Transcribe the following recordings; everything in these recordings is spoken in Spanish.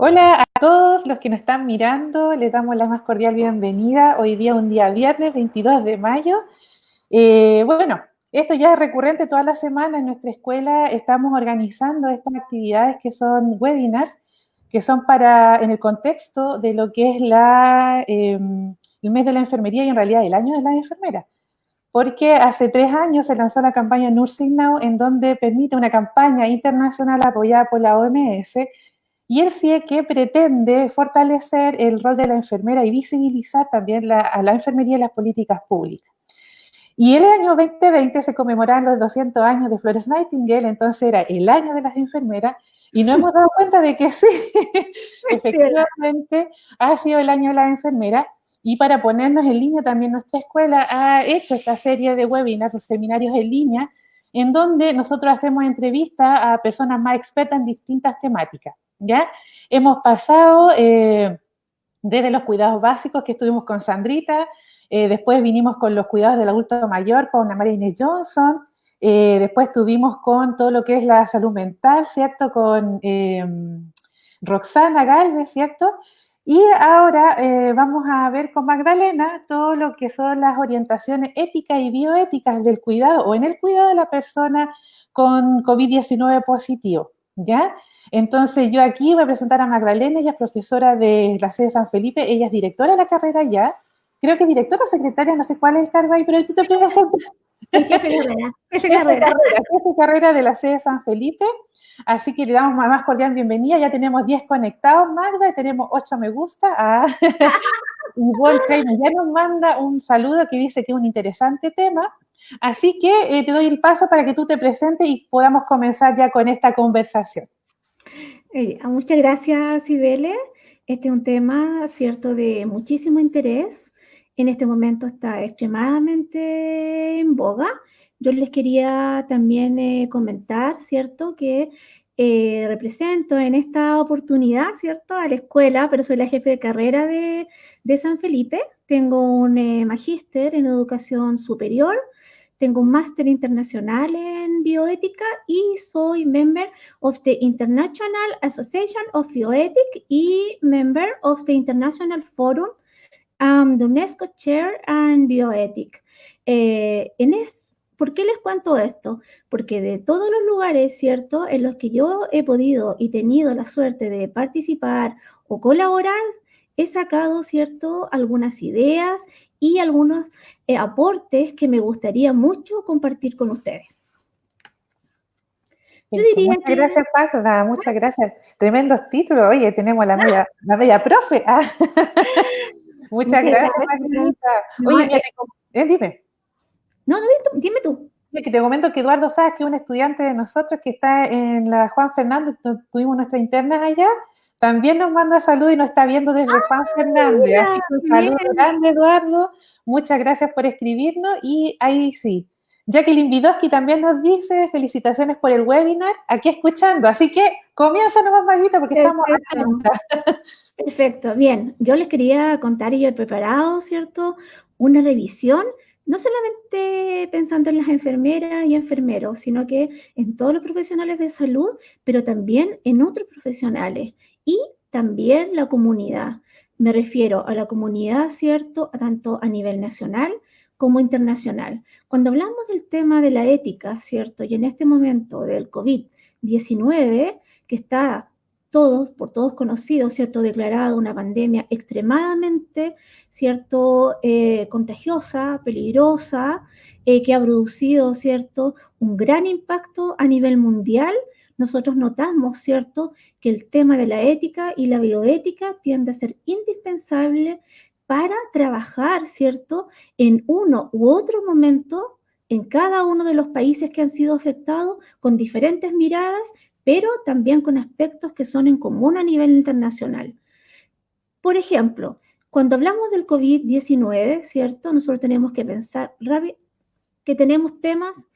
Hola a todos los que nos están mirando, les damos la más cordial bienvenida. Hoy día, un día viernes, 22 de mayo. Bueno, esto ya es recurrente toda la semana en nuestra escuela. Estamos organizando estas actividades que son webinars, que son en el contexto de lo que es el mes de la enfermería y en realidad el año de la enfermera. Porque hace 3 años se lanzó la campaña Nursing Now, en donde permite una campaña internacional apoyada por la OMS. Y el CIE pretende fortalecer el rol de la enfermera y visibilizar también a la enfermería en las políticas públicas. Y el año 2020 se conmemoraban los 200 años de Florence Nightingale, entonces era el año de las enfermeras, y nos hemos dado cuenta de que sí, efectivamente ha sido el año de las enfermeras. Y para ponernos en línea, también nuestra escuela ha hecho esta serie de webinars o seminarios en línea, en donde nosotros hacemos entrevistas a personas más expertas en distintas temáticas, ¿ya? Hemos pasado desde los cuidados básicos, que estuvimos con Sandrita, después vinimos con los cuidados del adulto mayor con María Inés Johnson, después estuvimos con todo lo que es la salud mental, ¿cierto? Con Roxana Galvez, ¿cierto? Y ahora vamos a ver con Magdalena todo lo que son las orientaciones éticas y bioéticas del cuidado o en el cuidado de la persona con COVID-19 positivo, ¿ya? Entonces yo aquí voy a presentar a Magdalena, ella es profesora de la sede de San Felipe, ella es directora de la carrera ya, creo que directora o secretaria, no sé cuál es el cargo ahí, pero tú te presentas. Jefe carrera, jefe carrera. Jefe carrera de la sede de San Felipe, así que le damos más cordial bienvenida, ya tenemos 10 conectados, Magda, y tenemos 8 me gusta, y Volkswagen ya nos manda un saludo que dice que es un interesante tema, así que te doy el paso para que tú te presentes y podamos comenzar ya con esta conversación. Muchas gracias, Cibele. Este es un tema, cierto, de muchísimo interés. En este momento está extremadamente en boga. Yo les quería también comentar, cierto, que represento en esta oportunidad, cierto, a la escuela, pero soy la jefe de carrera de San Felipe. Tengo un magíster en educación superior. Tengo un máster internacional en bioética y soy member of the International Association of Bioethics y member of the International Forum, the UNESCO Chair and Bioethics. ¿Por qué les cuento esto? Porque de todos los lugares, ¿cierto?, en los que yo he podido y tenido la suerte de participar o colaborar, he sacado, ¿cierto?, algunas ideas y algunos aportes que me gustaría mucho compartir con ustedes. Yo Eso, diría muchas que... gracias, Magda, muchas gracias. Tremendos títulos, oye, tenemos la media profe. Muchas Muchas gracias, gracias. Magdalita. No, Oye, mira, dime. no, dime tú. Que te comento que Eduardo Sáez, que es un estudiante de nosotros que está en la Juan Fernández, tuvimos nuestra interna allá, también nos manda saludos y nos está viendo desde Juan Fernández. Así Mira, que un bien. saludo grande, Eduardo. Muchas gracias por escribirnos. Y ahí sí, Jacqueline Vidoski también nos dice felicitaciones por el webinar, aquí escuchando. Así que comienza nomás, Maguita, porque estamos Perfecto. atentas. Perfecto, bien. Yo les quería contar y yo he preparado, ¿cierto? Una revisión, no solamente pensando en las enfermeras y enfermeros, sino que en todos los profesionales de salud, pero también en otros profesionales y también la comunidad. Me refiero a la comunidad, ¿cierto? Tanto a nivel nacional como internacional. Cuando hablamos del tema de la ética, ¿cierto? Y en este momento del COVID-19, que está por todos conocidos, ¿cierto? Declarada una pandemia extremadamente, ¿cierto? Contagiosa, peligrosa, que ha producido, ¿cierto? Un gran impacto a nivel mundial. Nosotros notamos, ¿cierto?, que el tema de la ética y la bioética tiende a ser indispensable para trabajar, ¿cierto?, en uno u otro momento en cada uno de los países que han sido afectados con diferentes miradas, pero también con aspectos que son en común a nivel internacional. Por ejemplo, cuando hablamos del COVID-19, ¿cierto? Nosotros tenemos que pensar que tenemos temas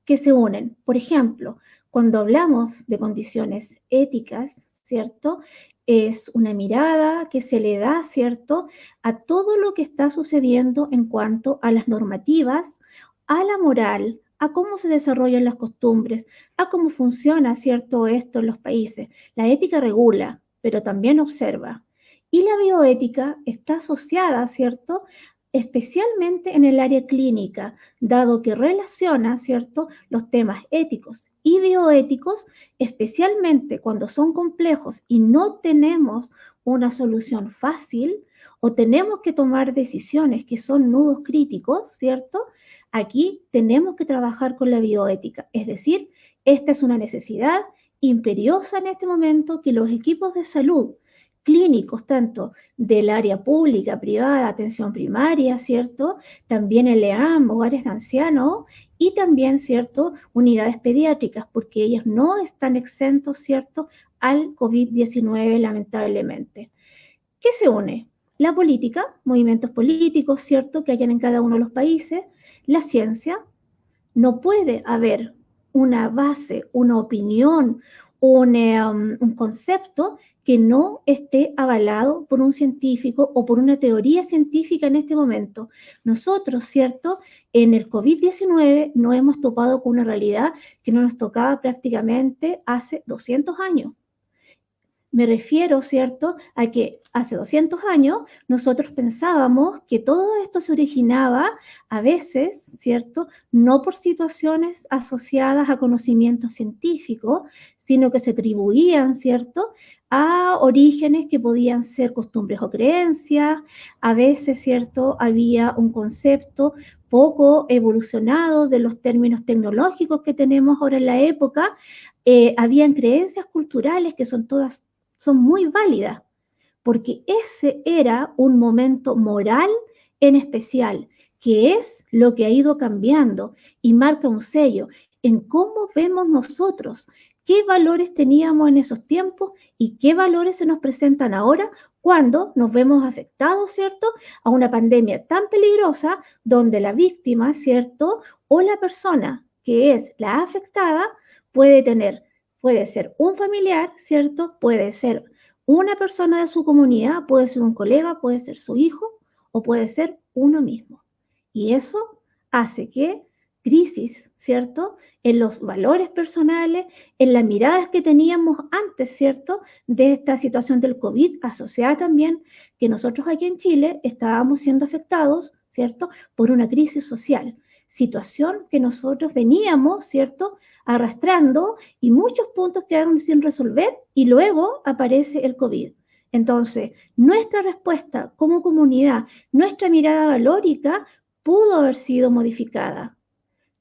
que se unen. Por ejemplo, cuando hablamos de condiciones éticas, ¿cierto? Es una mirada que se le da, ¿cierto?, a todo lo que está sucediendo en cuanto a las normativas, a la moral, a cómo se desarrollan las costumbres, a cómo funciona, ¿cierto?, esto en los países. La ética regula, pero también observa. Y la bioética está asociada, ¿cierto?, especialmente en el área clínica, dado que relaciona, ¿cierto?, los temas éticos y bioéticos, especialmente cuando son complejos y no tenemos una solución fácil o tenemos que tomar decisiones que son nudos críticos, ¿cierto? Aquí tenemos que trabajar con la bioética, es decir, esta es una necesidad imperiosa en este momento que los equipos de salud clínicos, tanto del área pública, privada, atención primaria, ¿cierto? También el EAM, hogares de ancianos, y también, ¿cierto?, unidades pediátricas, porque ellos no están exentos, ¿cierto?, al COVID-19, lamentablemente. ¿Qué se une? La política, movimientos políticos, ¿cierto?, que hayan en cada uno de los países, la ciencia. No puede haber una base, una opinión, un concepto que no esté avalado por un científico o por una teoría científica en este momento. Nosotros, ¿cierto?, en el COVID-19 no hemos topado con una realidad que no nos tocaba prácticamente hace 200 años. Me refiero, ¿cierto?, a que hace 200 años nosotros pensábamos que todo esto se originaba a veces, ¿cierto?, no por situaciones asociadas a conocimiento científico, sino que se atribuían, ¿cierto?, a orígenes que podían ser costumbres o creencias. A veces, ¿cierto?, había un concepto poco evolucionado de los términos tecnológicos que tenemos ahora en la época. Habían creencias culturales que son muy válidas, porque ese era un momento moral en especial, que es lo que ha ido cambiando y marca un sello en cómo vemos nosotros, qué valores teníamos en esos tiempos y qué valores se nos presentan ahora cuando nos vemos afectados, ¿cierto?, a una pandemia tan peligrosa donde la víctima, ¿cierto?, o la persona que es la afectada puede ser un familiar, ¿cierto? Puede ser una persona de su comunidad, puede ser un colega, puede ser su hijo o puede ser uno mismo. Y eso hace que crisis, ¿cierto?, en los valores personales, en las miradas que teníamos antes, ¿cierto?, de esta situación del COVID, asociada también que nosotros aquí en Chile estábamos siendo afectados, ¿cierto?, por una crisis social, situación que nosotros veníamos, ¿cierto?, arrastrando y muchos puntos quedaron sin resolver y luego aparece el COVID. Entonces, nuestra respuesta como comunidad, nuestra mirada valórica pudo haber sido modificada.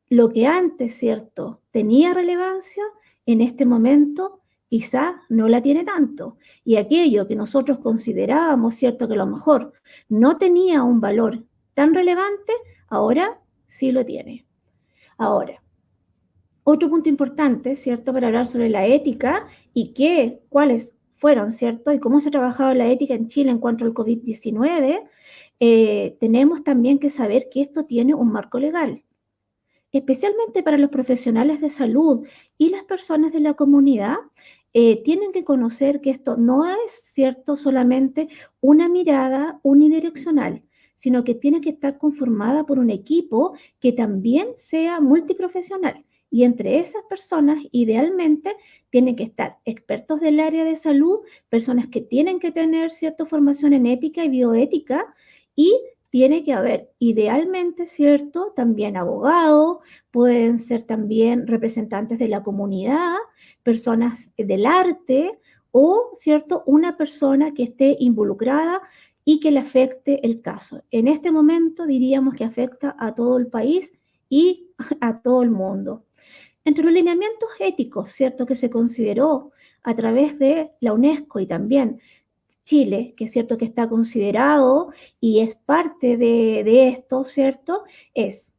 Lo que antes, ¿cierto?, tenía relevancia, en este momento quizá no la tiene tanto. Y aquello que nosotros considerábamos, ¿cierto?, que a lo mejor no tenía un valor tan relevante, ahora sí lo tiene. Ahora, otro punto importante, ¿cierto?, para hablar sobre la ética y cuáles fueron, ¿cierto?, y cómo se ha trabajado la ética en Chile en cuanto al COVID-19, tenemos también que saber que esto tiene un marco legal, especialmente para los profesionales de salud y las personas de la comunidad. Tienen que conocer que esto no es, ¿cierto?, solamente una mirada unidireccional, sino que tiene que estar conformada por un equipo que también sea multiprofesional. Y entre esas personas, idealmente, tienen que estar expertos del área de salud, personas que tienen que tener cierta formación en ética y bioética, y tiene que haber, idealmente, ¿cierto?, también abogados, pueden ser también representantes de la comunidad, personas del arte o, ¿cierto?, una persona que esté involucrada y que le afecte el caso. En este momento diríamos que afecta a todo el país y a todo el mundo. Entre los lineamientos éticos, ¿cierto?, que se consideró a través de la UNESCO y también Chile, que es cierto que está considerado y es parte de esto, ¿cierto?, es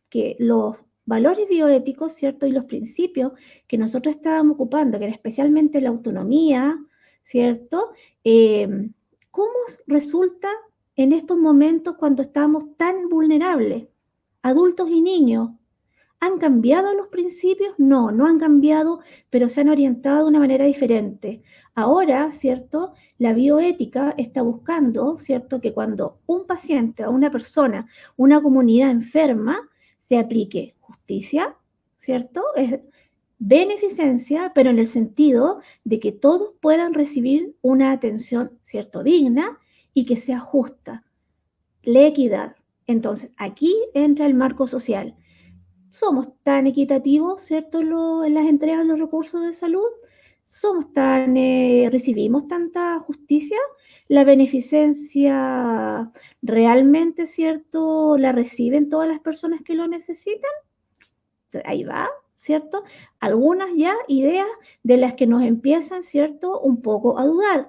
que los valores bioéticos, ¿cierto?, y los principios que nosotros estábamos ocupando, que era especialmente la autonomía, ¿cierto?, ¿cómo resulta en estos momentos cuando estamos tan vulnerables, adultos y niños? ¿Han cambiado los principios? No, no han cambiado, pero se han orientado de una manera diferente. Ahora, ¿cierto?, la bioética está buscando, ¿cierto?, que cuando un paciente o una persona, una comunidad enferma, se aplique justicia, ¿cierto?, beneficencia, pero en el sentido de que todos puedan recibir una atención, ¿cierto?, digna y que sea justa, la equidad. Entonces, aquí entra el marco social. Somos tan equitativos, ¿cierto?, en las entregas de los recursos de salud, recibimos tanta justicia, la beneficencia realmente, ¿cierto?, la reciben todas las personas que lo necesitan. Ahí va, ¿cierto? Algunas ya ideas de las que nos empiezan, ¿cierto?, un poco a dudar.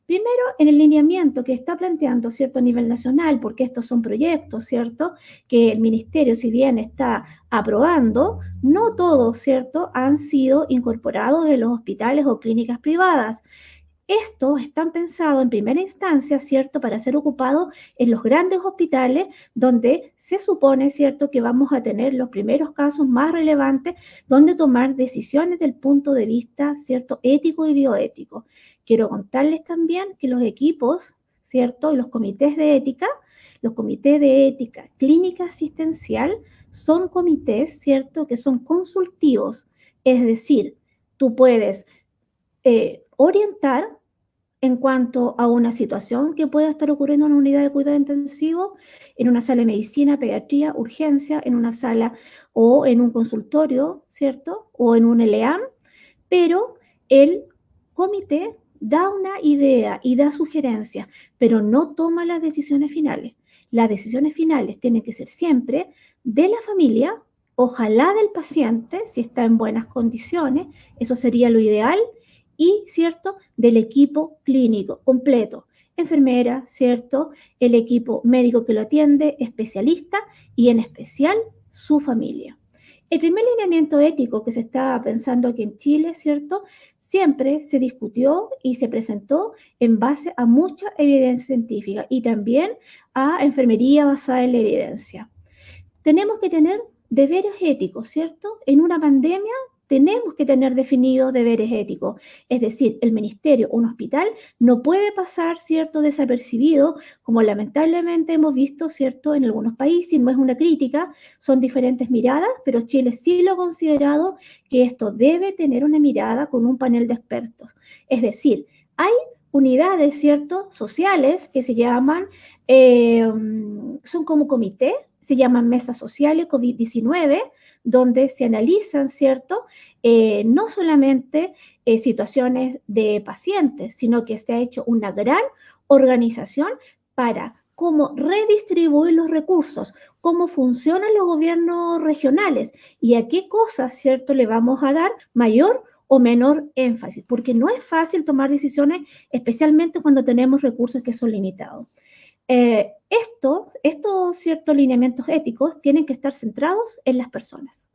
Primero, en el lineamiento que está planteando, ¿cierto?, a nivel nacional, porque estos son proyectos, ¿cierto?, que el ministerio, si bien está aprobando, no todos, ¿cierto?, han sido incorporados en los hospitales o clínicas privadas. Estos están pensados en primera instancia, ¿cierto?, para ser ocupados en los grandes hospitales donde se supone, ¿cierto?, que vamos a tener los primeros casos más relevantes donde tomar decisiones del punto de vista, ¿cierto?, ético y bioético. Quiero contarles también que los equipos, ¿cierto?, y los comités de ética clínica asistencial son comités, ¿cierto?, que son consultivos. Es decir, tú puedes orientar en cuanto a una situación que pueda estar ocurriendo en una unidad de cuidado intensivo, en una sala de medicina, pediatría, urgencia, en una sala o en un consultorio, ¿cierto? O en un LEAM, pero el comité da una idea y da sugerencias, pero no toma las decisiones finales. Las decisiones finales tienen que ser siempre de la familia, ojalá del paciente, si está en buenas condiciones, eso sería lo ideal, y, ¿cierto?, del equipo clínico completo, enfermera, ¿cierto?, el equipo médico que lo atiende, especialista y en especial su familia. El primer lineamiento ético que se está pensando aquí en Chile, ¿cierto?, siempre se discutió y se presentó en base a mucha evidencia científica y también a enfermería basada en la evidencia. Tenemos que tener deberes éticos, ¿cierto? En una pandemia tenemos que tener definidos deberes éticos. Es decir, el ministerio, un hospital, no puede pasar, ¿cierto?, desapercibido, como lamentablemente hemos visto, ¿cierto?, en algunos países. No es una crítica, son diferentes miradas, pero Chile sí lo ha considerado que esto debe tener una mirada con un panel de expertos. Es decir, hay unidades, ¿cierto?, sociales que se llaman, son como comité, se llaman mesas sociales COVID-19, donde se analizan, ¿cierto?, no solamente situaciones de pacientes, sino que se ha hecho una gran organización para cómo redistribuir los recursos, cómo funcionan los gobiernos regionales y a qué cosas, ¿cierto?, le vamos a dar mayor o menor énfasis, porque no es fácil tomar decisiones, especialmente cuando tenemos recursos que son limitados. Estos ciertos lineamientos éticos tienen que estar centrados en las personas,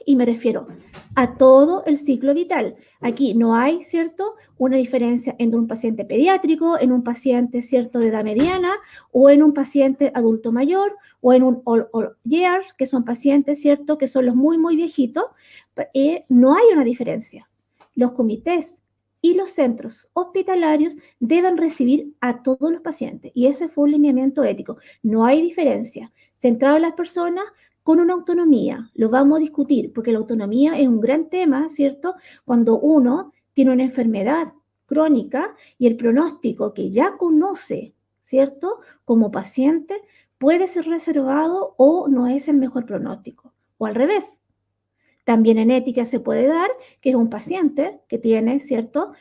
y me refiero a todo el ciclo vital. Aquí no hay, ¿cierto?, una diferencia entre un paciente pediátrico, en un paciente, ¿cierto?, de edad mediana, o en un paciente adulto mayor, o en un all years, que son pacientes, ¿cierto?, que son los muy, muy viejitos. No hay una diferencia. Los comités y los centros hospitalarios deben recibir a todos los pacientes, y ese fue un lineamiento ético. No hay diferencia. Centrado en las personas, con una autonomía. Lo vamos a discutir, porque la autonomía es un gran tema, ¿cierto?, cuando uno tiene una enfermedad crónica y el pronóstico que ya conoce, ¿cierto?, como paciente, puede ser reservado o no es el mejor pronóstico, o al revés. También en ética se puede dar que es un paciente que tiene, ¿cierto?,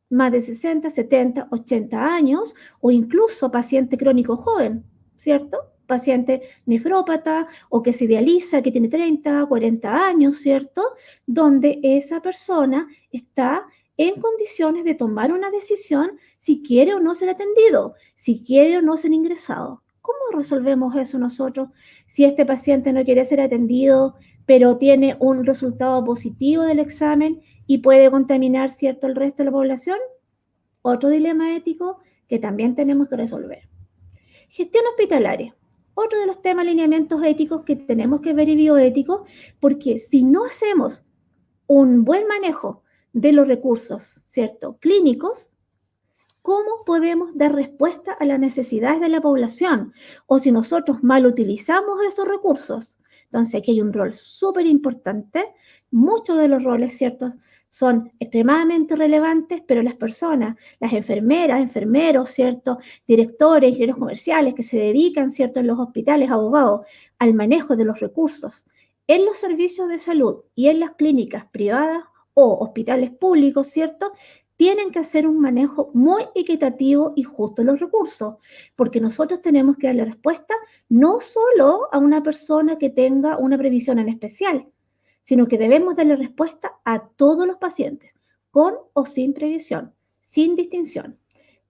más de 60, 70, 80 años, o incluso paciente crónico joven, ¿cierto?, paciente nefrópata o que se dializa, que tiene 30, 40 años, ¿cierto?, donde esa persona está en condiciones de tomar una decisión si quiere o no ser atendido, si quiere o no ser ingresado. ¿Cómo resolvemos eso nosotros si este paciente no quiere ser atendido, pero tiene un resultado positivo del examen y puede contaminar, ¿cierto?, el resto de la población? Otro dilema ético que también tenemos que resolver. Gestión hospitalaria. Otro de los temas, lineamientos éticos que tenemos que ver y bioéticos, porque si no hacemos un buen manejo de los recursos, ¿cierto?, clínicos, ¿cómo podemos dar respuesta a las necesidades de la población? O si nosotros mal utilizamos esos recursos. Entonces aquí hay un rol súper importante muchos de los roles, ¿cierto?, son extremadamente relevantes, pero las personas, las enfermeras, enfermeros, ¿cierto?, directores, ingenieros comerciales que se dedican, ¿cierto?, en los hospitales, abogados, al manejo de los recursos en los servicios de salud y en las clínicas privadas o hospitales públicos, ¿cierto?, tienen que hacer un manejo muy equitativo y justo de los recursos, porque nosotros tenemos que darle respuesta no solo a una persona que tenga una previsión en especial, sino que debemos darle respuesta a todos los pacientes, con o sin previsión, sin distinción.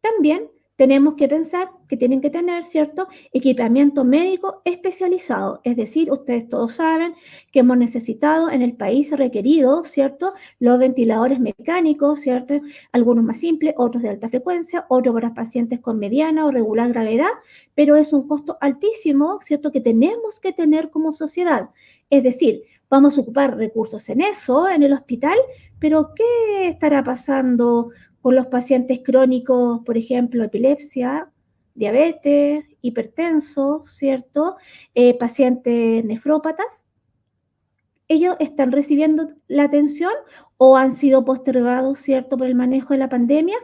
También tenemos que pensar que tienen que tener, ¿cierto?, equipamiento médico especializado. Es decir, ustedes todos saben que hemos necesitado en el país requerido, ¿cierto?, los ventiladores mecánicos, ¿cierto?, algunos más simples, otros de alta frecuencia, otros para pacientes con mediana o regular gravedad, pero es un costo altísimo, ¿cierto?, que tenemos que tener como sociedad. Es decir, vamos a ocupar recursos en eso, en el hospital, pero ¿qué estará pasando con los pacientes crónicos, por ejemplo, epilepsia, diabetes, hipertensos, ¿cierto? Pacientes nefrópatas? ¿Ellos están recibiendo la atención o han sido postergados, ¿cierto?, por el manejo de la pandemia?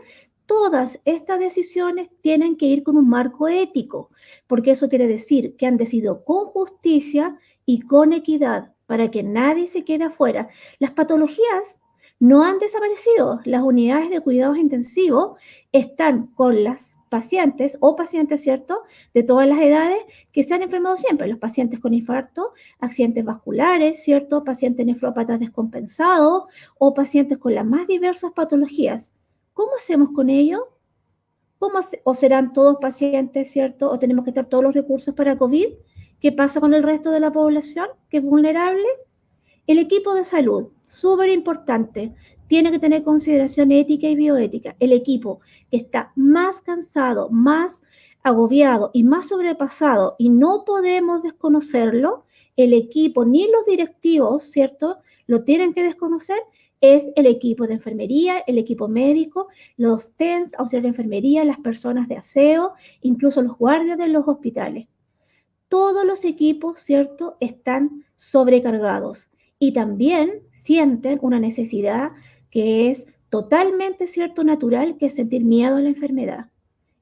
Todas estas decisiones tienen que ir con un marco ético, porque eso quiere decir que han decidido con justicia y con equidad para que nadie se quede afuera. Las patologías no han desaparecido. Las unidades de cuidados intensivos están con las pacientes o pacientes, ¿cierto?, de todas las edades que se han enfermado siempre. Los pacientes con infarto, accidentes vasculares, ¿cierto?, pacientes nefrópatas descompensados o pacientes con las más diversas patologías. ¿Cómo hacemos con ello? ¿O serán todos pacientes, ¿cierto? ¿O tenemos que estar todos los recursos para COVID? ¿Qué pasa con el resto de la población que es vulnerable? El equipo de salud, súper importante, tiene que tener consideración ética y bioética. El equipo que está más cansado, más agobiado y más sobrepasado, y no podemos desconocerlo, el equipo ni los directivos, ¿cierto?, lo tienen que desconocer, es el equipo de enfermería, el equipo médico, los TENS, auxiliar de enfermería, las personas de aseo, incluso los guardias de los hospitales. Todos los equipos, ¿cierto?, están sobrecargados y también sienten una necesidad que es totalmente, ¿cierto?, natural, que es sentir miedo a la enfermedad.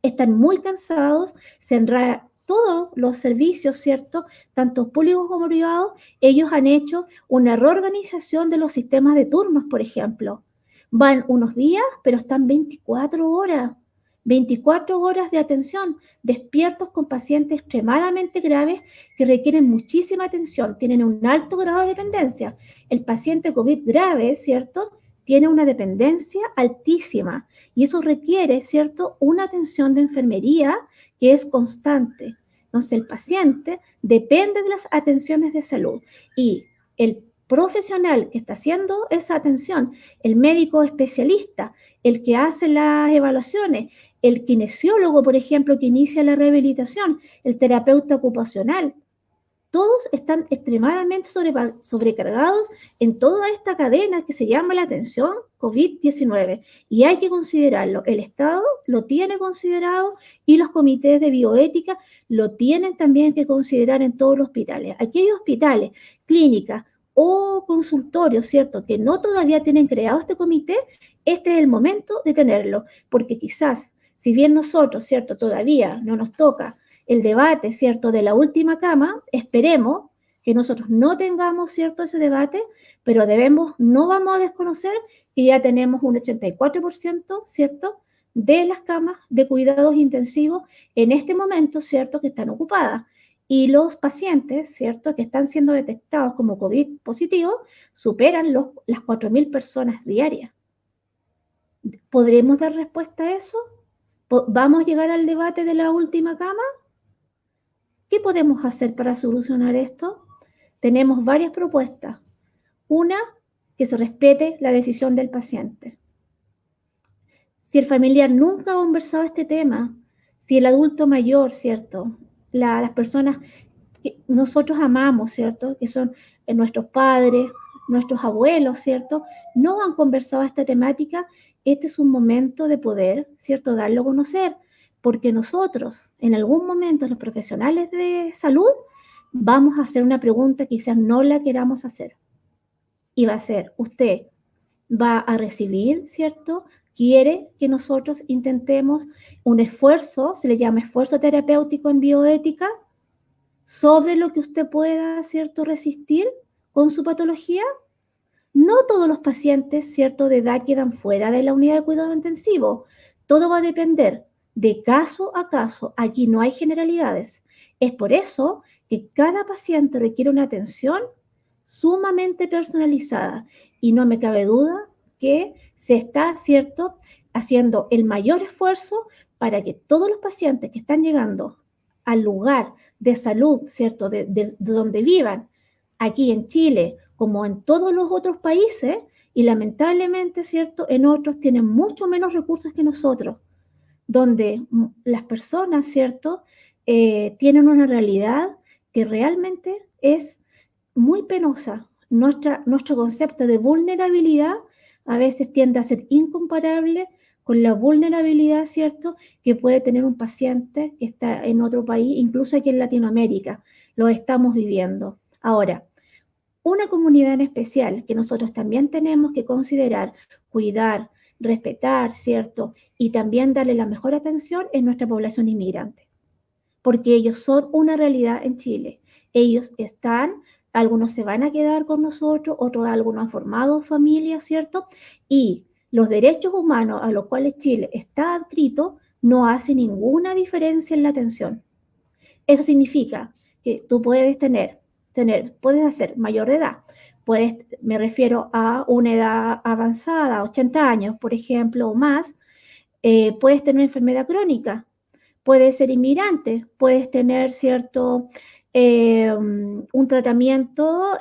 Están muy cansados, todos los servicios, ¿cierto?, tanto públicos como privados, ellos han hecho una reorganización de los sistemas de turnos, por ejemplo. Van unos días, pero están 24 horas. 24 horas de atención, despiertos con pacientes extremadamente graves que requieren muchísima atención, tienen un alto grado de dependencia. El paciente COVID grave, ¿cierto?, tiene una dependencia altísima y eso requiere, ¿cierto?, una atención de enfermería que es constante. Entonces, el paciente depende de las atenciones de salud y el profesional que está haciendo esa atención, el médico especialista, el que hace las evaluaciones, el kinesiólogo, por ejemplo, que inicia la rehabilitación, el terapeuta ocupacional, todos están extremadamente sobrecargados en toda esta cadena que se llama la atención COVID-19 y hay que considerarlo. El Estado lo tiene considerado y los comités de bioética lo tienen también que considerar en todos los hospitales. Aquellos hospitales, clínicas o consultorios, ¿cierto?, que no todavía tienen creado este comité, este es el momento de tenerlo, porque quizás, si bien nosotros, ¿cierto?, todavía no nos toca el debate, ¿cierto?, de la última cama, esperemos que nosotros no tengamos, ¿cierto?, ese debate, pero no vamos a desconocer que ya tenemos un 84%, ¿cierto?, de las camas de cuidados intensivos en este momento, ¿cierto?, que están ocupadas. Y los pacientes, ¿cierto?, que están siendo detectados como COVID positivo, superan las 4.000 personas diarias. ¿Podremos dar respuesta a eso? ¿Vamos a llegar al debate de la última cama? ¿Qué podemos hacer para solucionar esto? Tenemos varias propuestas. Una, que se respete la decisión del paciente. Si el familiar nunca ha conversado este tema, si el adulto mayor, ¿cierto?, las personas que nosotros amamos, ¿cierto?, que son nuestros padres, nuestros abuelos, ¿cierto?, no han conversado esta temática, este es un momento de poder, ¿cierto?, darlo a conocer, porque nosotros, en algún momento, los profesionales de salud, vamos a hacer una pregunta que quizás no la queramos hacer. y va a ser, usted va a recibir, ¿cierto? Quiere que nosotros intentemos un esfuerzo, se le llama esfuerzo terapéutico en bioética, sobre lo que usted pueda, ¿cierto?, resistir con su patología. No todos los pacientes, ¿cierto?, de edad quedan fuera de la unidad de cuidado intensivo. Todo va a depender de caso a caso. Aquí no hay generalidades. Es por eso que cada paciente requiere una atención sumamente personalizada y no me cabe duda que se está, ¿cierto?, haciendo el mayor esfuerzo para que todos los pacientes que están llegando al lugar de salud, ¿cierto?, de donde vivan, aquí en Chile, como en todos los otros países, y lamentablemente, ¿cierto?, en otros tienen mucho menos recursos que nosotros, donde las personas, ¿cierto?, tienen una realidad que realmente es muy penosa. Nuestro concepto de vulnerabilidad a veces tiende a ser incomparable con la vulnerabilidad, ¿cierto?, que puede tener un paciente que está en otro país, incluso aquí en Latinoamérica. Lo estamos viviendo. Ahora, una comunidad en especial que nosotros también tenemos que considerar, cuidar, respetar, ¿cierto? Y también darle la mejor atención es nuestra población inmigrante, porque ellos son una realidad en Chile. Ellos están, algunos se van a quedar con nosotros, otros algunos han formado familias, ¿cierto? Y los derechos humanos a los cuales Chile está adscrito no hace ninguna diferencia en la atención. Eso significa que tú puedes ser mayor de edad, me refiero a una edad avanzada, 80 años, por ejemplo, o más, puedes tener enfermedad crónica, puedes ser inmigrante, puedes tener un tratamiento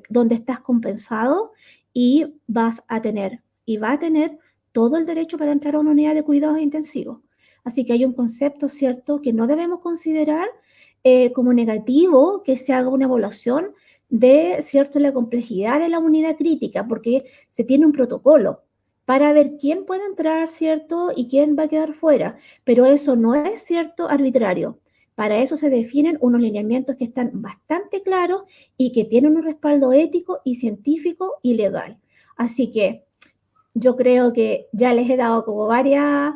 donde estás compensado y va a tener todo el derecho para entrar a una unidad de cuidados intensivos. Así que hay un concepto, ¿cierto?, que no debemos considerar como negativo, que se haga una evaluación de, ¿cierto?, la complejidad de la unidad crítica, porque se tiene un protocolo para ver quién puede entrar, ¿cierto?, y quién va a quedar fuera. Pero eso no es, ¿cierto?, arbitrario. Para eso se definen unos lineamientos que están bastante claros y que tienen un respaldo ético y científico y legal. Así que yo creo que ya les he dado como varias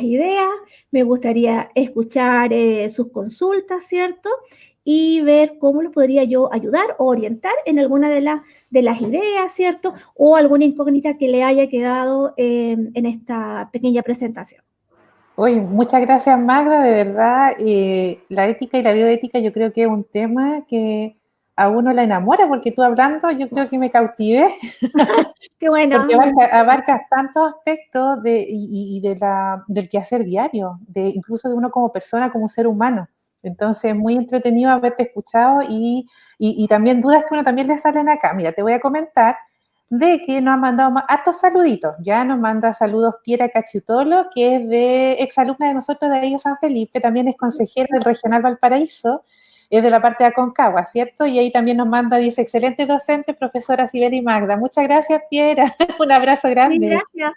ideas. Me gustaría escuchar sus consultas, ¿cierto? Y ver cómo los podría yo ayudar o orientar en alguna de las ideas, ¿cierto? O alguna incógnita que le haya quedado en esta pequeña presentación. Oye, muchas gracias, Magda, de verdad. La ética y la bioética yo creo que es un tema que a uno la enamora, porque tú hablando yo creo que me cautivé. Qué bueno. Porque abarcas tantos aspectos del quehacer diario, incluso de uno como persona, como ser humano. Entonces, muy entretenido haberte escuchado y también dudas que uno también le salen acá. Mira, te voy a comentar de que nos han mandado hartos saluditos. Ya nos manda saludos Piera Cachutolo, que es de exalumna de nosotros de ahí de San Felipe, también es consejera del Regional Valparaíso, es de la parte de Aconcagua, ¿cierto? Y ahí también nos manda, dice, excelente docente, profesora Sibeli Magda. Muchas gracias, Piera. Un abrazo Sí, grande. gracias.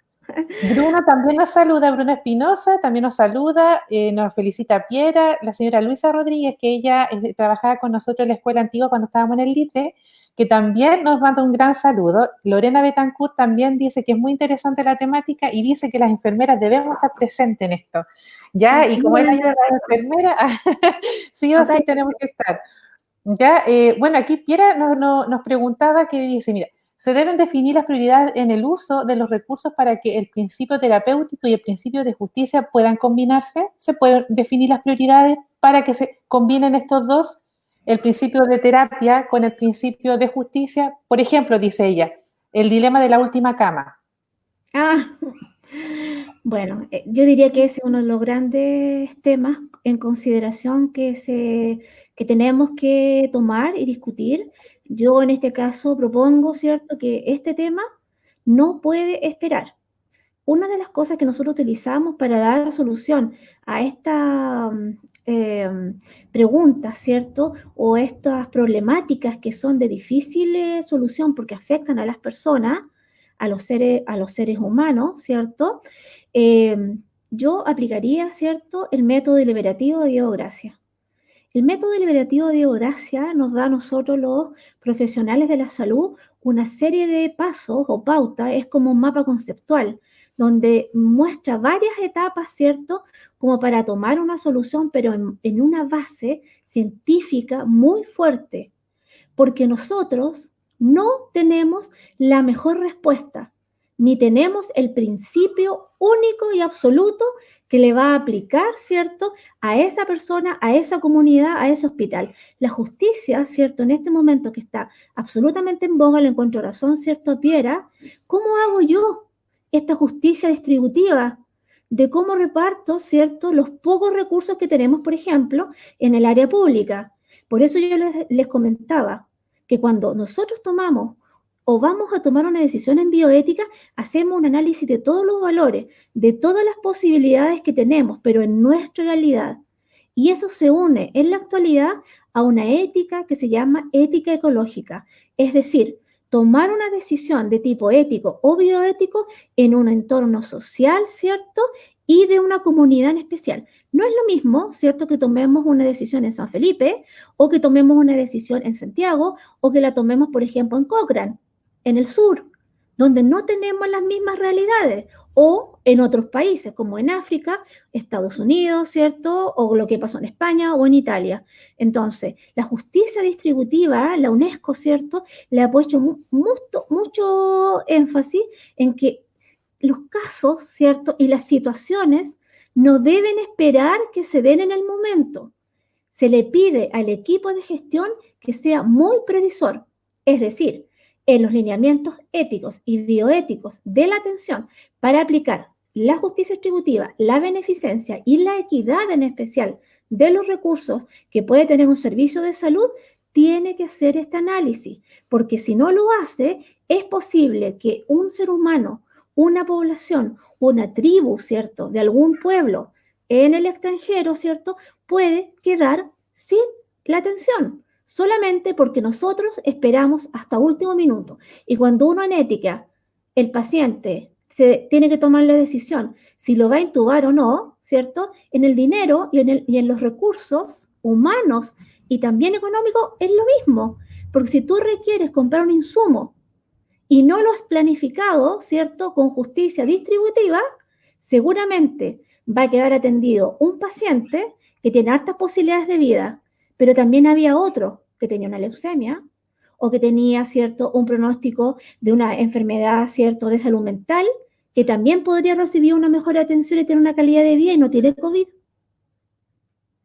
Bruno también nos saluda, Bruno Espinosa también nos saluda, nos felicita Piera, la señora Luisa Rodríguez, que ella trabajaba con nosotros en la escuela antigua cuando estábamos en el Litre, que también nos manda un gran saludo. Lorena Betancourt también dice que es muy interesante la temática y dice que las enfermeras debemos estar presentes en esto. Ya, y como es la de las enfermeras, sí o sí tenemos que estar. Ya, bueno, aquí Piera nos preguntaba que dice, mira, se deben definir las prioridades en el uso de los recursos para que el principio terapéutico y el principio de justicia puedan combinarse. Se pueden definir las prioridades para que se combinen estos dos, el principio de terapia con el principio de justicia. Por ejemplo, dice ella, el dilema de la última cama. Bueno, yo diría que ese es uno de los grandes temas en consideración que tenemos que tomar y discutir. Yo en este caso propongo, ¿cierto?, que este tema no puede esperar. Una de las cosas que nosotros utilizamos para dar solución a esta preguntas, ¿cierto?, o estas problemáticas que son de difícil solución porque afectan a las personas, a los seres humanos, ¿cierto? Yo aplicaría, ¿cierto?, el método deliberativo de Diego Gracia. El método deliberativo de Diego Gracia nos da a nosotros los profesionales de la salud una serie de pasos o pautas, es como un mapa conceptual, donde muestra varias etapas, ¿cierto? Como para tomar una solución, pero en una base científica muy fuerte, porque nosotros no tenemos la mejor respuesta, ni tenemos el principio único y absoluto que le va a aplicar, ¿cierto?, a esa persona, a esa comunidad, a ese hospital. La justicia, ¿cierto?, en este momento que está absolutamente en boga, le encuentro razón, ¿cierto?, Piera, ¿cómo hago yo esta justicia distributiva? De cómo reparto, ¿cierto?, los pocos recursos que tenemos, por ejemplo, en el área pública. Por eso yo les comentaba que cuando nosotros tomamos o vamos a tomar una decisión en bioética, hacemos un análisis de todos los valores, de todas las posibilidades que tenemos, pero en nuestra realidad. Y eso se une en la actualidad a una ética que se llama ética ecológica. Es decir, tomar una decisión de tipo ético o bioético en un entorno social, ¿cierto?, y de una comunidad en especial. No es lo mismo, ¿cierto?, que tomemos una decisión en San Felipe o que tomemos una decisión en Santiago o que la tomemos, por ejemplo, en Cochrane, en el sur, donde no tenemos las mismas realidades, o en otros países, como en África, Estados Unidos, ¿cierto?, o lo que pasó en España o en Italia. Entonces, la justicia distributiva, la UNESCO, ¿cierto?, le ha puesto mucho énfasis en que los casos, ¿cierto?, y las situaciones no deben esperar que se den en el momento. Se le pide al equipo de gestión que sea muy previsor, es decir, en los lineamientos éticos y bioéticos de la atención para aplicar la justicia distributiva, la beneficencia y la equidad en especial de los recursos que puede tener un servicio de salud, tiene que hacer este análisis, porque si no lo hace, es posible que un ser humano, una población, una tribu, ¿cierto?, de algún pueblo en el extranjero, ¿cierto?, puede quedar sin la atención, solamente porque nosotros esperamos hasta último minuto. Y cuando uno en ética, el paciente se tiene que tomar la decisión si lo va a intubar o no, ¿cierto?, en el dinero y en los recursos humanos y también económicos es lo mismo, porque si tú requieres comprar un insumo y no lo has planificado, ¿cierto?, con justicia distributiva, seguramente va a quedar atendido un paciente que tiene hartas posibilidades de vida, pero también había otro que tenía una leucemia o que tenía, ¿cierto?, un pronóstico de una enfermedad, ¿cierto?, de salud mental, que también podría recibir una mejor atención y tener una calidad de vida y no tiene COVID.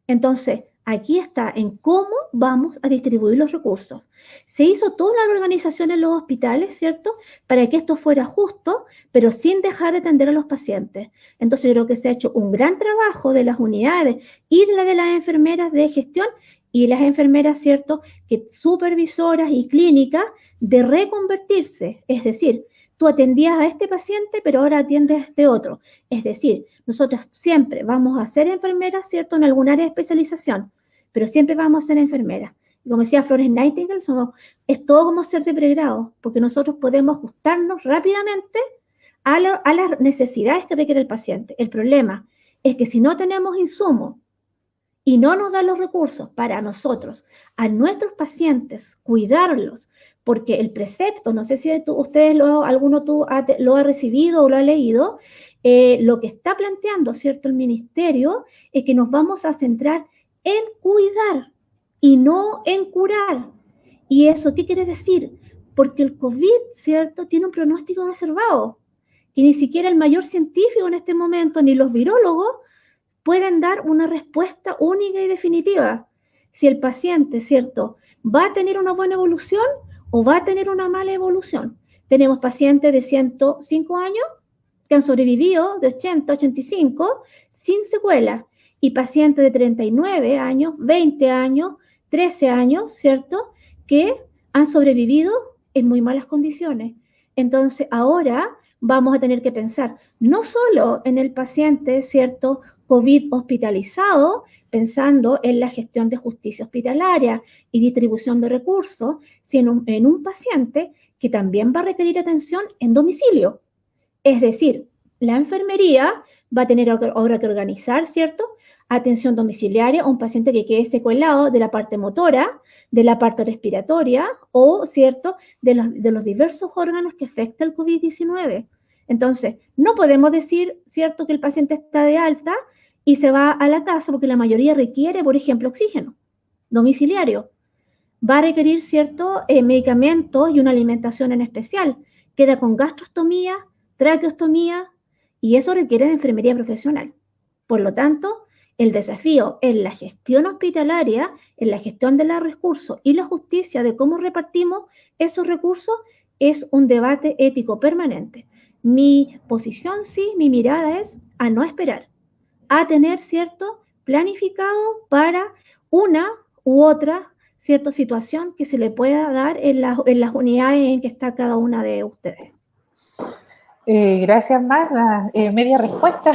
Entonces, aquí está en cómo vamos a distribuir los recursos. Se hizo toda la organización en los hospitales, ¿cierto?, para que esto fuera justo, pero sin dejar de atender a los pacientes. Entonces, yo creo que se ha hecho un gran trabajo de las unidades y de las enfermeras de gestión y las enfermeras, ¿cierto?, que supervisoras y clínicas de reconvertirse. Es decir, tú atendías a este paciente, pero ahora atiendes a este otro. Es decir, nosotros siempre vamos a ser enfermeras, ¿cierto?, en algún área de especialización, pero siempre vamos a ser enfermeras. Y como decía Florence Nightingale, es todo como ser de pregrado, porque nosotros podemos ajustarnos rápidamente a las necesidades que requiere el paciente. El problema es que si no tenemos insumos y no nos dan los recursos para nosotros, a nuestros pacientes, cuidarlos, porque el precepto, no sé si alguno lo ha recibido o lo ha leído, lo que está planteando, ¿cierto?, el ministerio es que nos vamos a centrar en cuidar y no en curar. ¿Y eso qué quiere decir? Porque el COVID, ¿cierto?, tiene un pronóstico reservado, que ni siquiera el mayor científico en este momento, ni los virólogos, pueden dar una respuesta única y definitiva. Si el paciente, ¿cierto?, va a tener una buena evolución o va a tener una mala evolución. Tenemos pacientes de 105 años que han sobrevivido, de 80, 85, sin secuela, y pacientes de 39 años, 20 años, 13 años, ¿cierto?, que han sobrevivido en muy malas condiciones. Entonces, ahora vamos a tener que pensar no solo en el paciente, ¿cierto?, COVID hospitalizado, pensando en la gestión de justicia hospitalaria y distribución de recursos, sino en un paciente que también va a requerir atención en domicilio. Es decir, la enfermería va a tener ahora que organizar, ¿cierto?, atención domiciliaria a un paciente que quede secuelado de la parte motora, de la parte respiratoria o, ¿cierto?, de los diversos órganos que afecta el COVID-19. Entonces, no podemos decir, ¿cierto?, que el paciente está de alta y se va a la casa porque la mayoría requiere, por ejemplo, oxígeno domiciliario. Va a requerir, ¿cierto?, medicamentos y una alimentación en especial. Queda con gastrostomía, traqueostomía, y eso requiere de enfermería profesional. Por lo tanto, el desafío en la gestión hospitalaria, en la gestión de los recursos y la justicia de cómo repartimos esos recursos es un debate ético permanente. Mi posición, sí, mi mirada es a no esperar, a tener, ¿cierto?, planificado para una u otra, ¿cierto?, situación que se le pueda dar en las unidades en que está cada una de ustedes. Gracias, Marla. Media respuesta.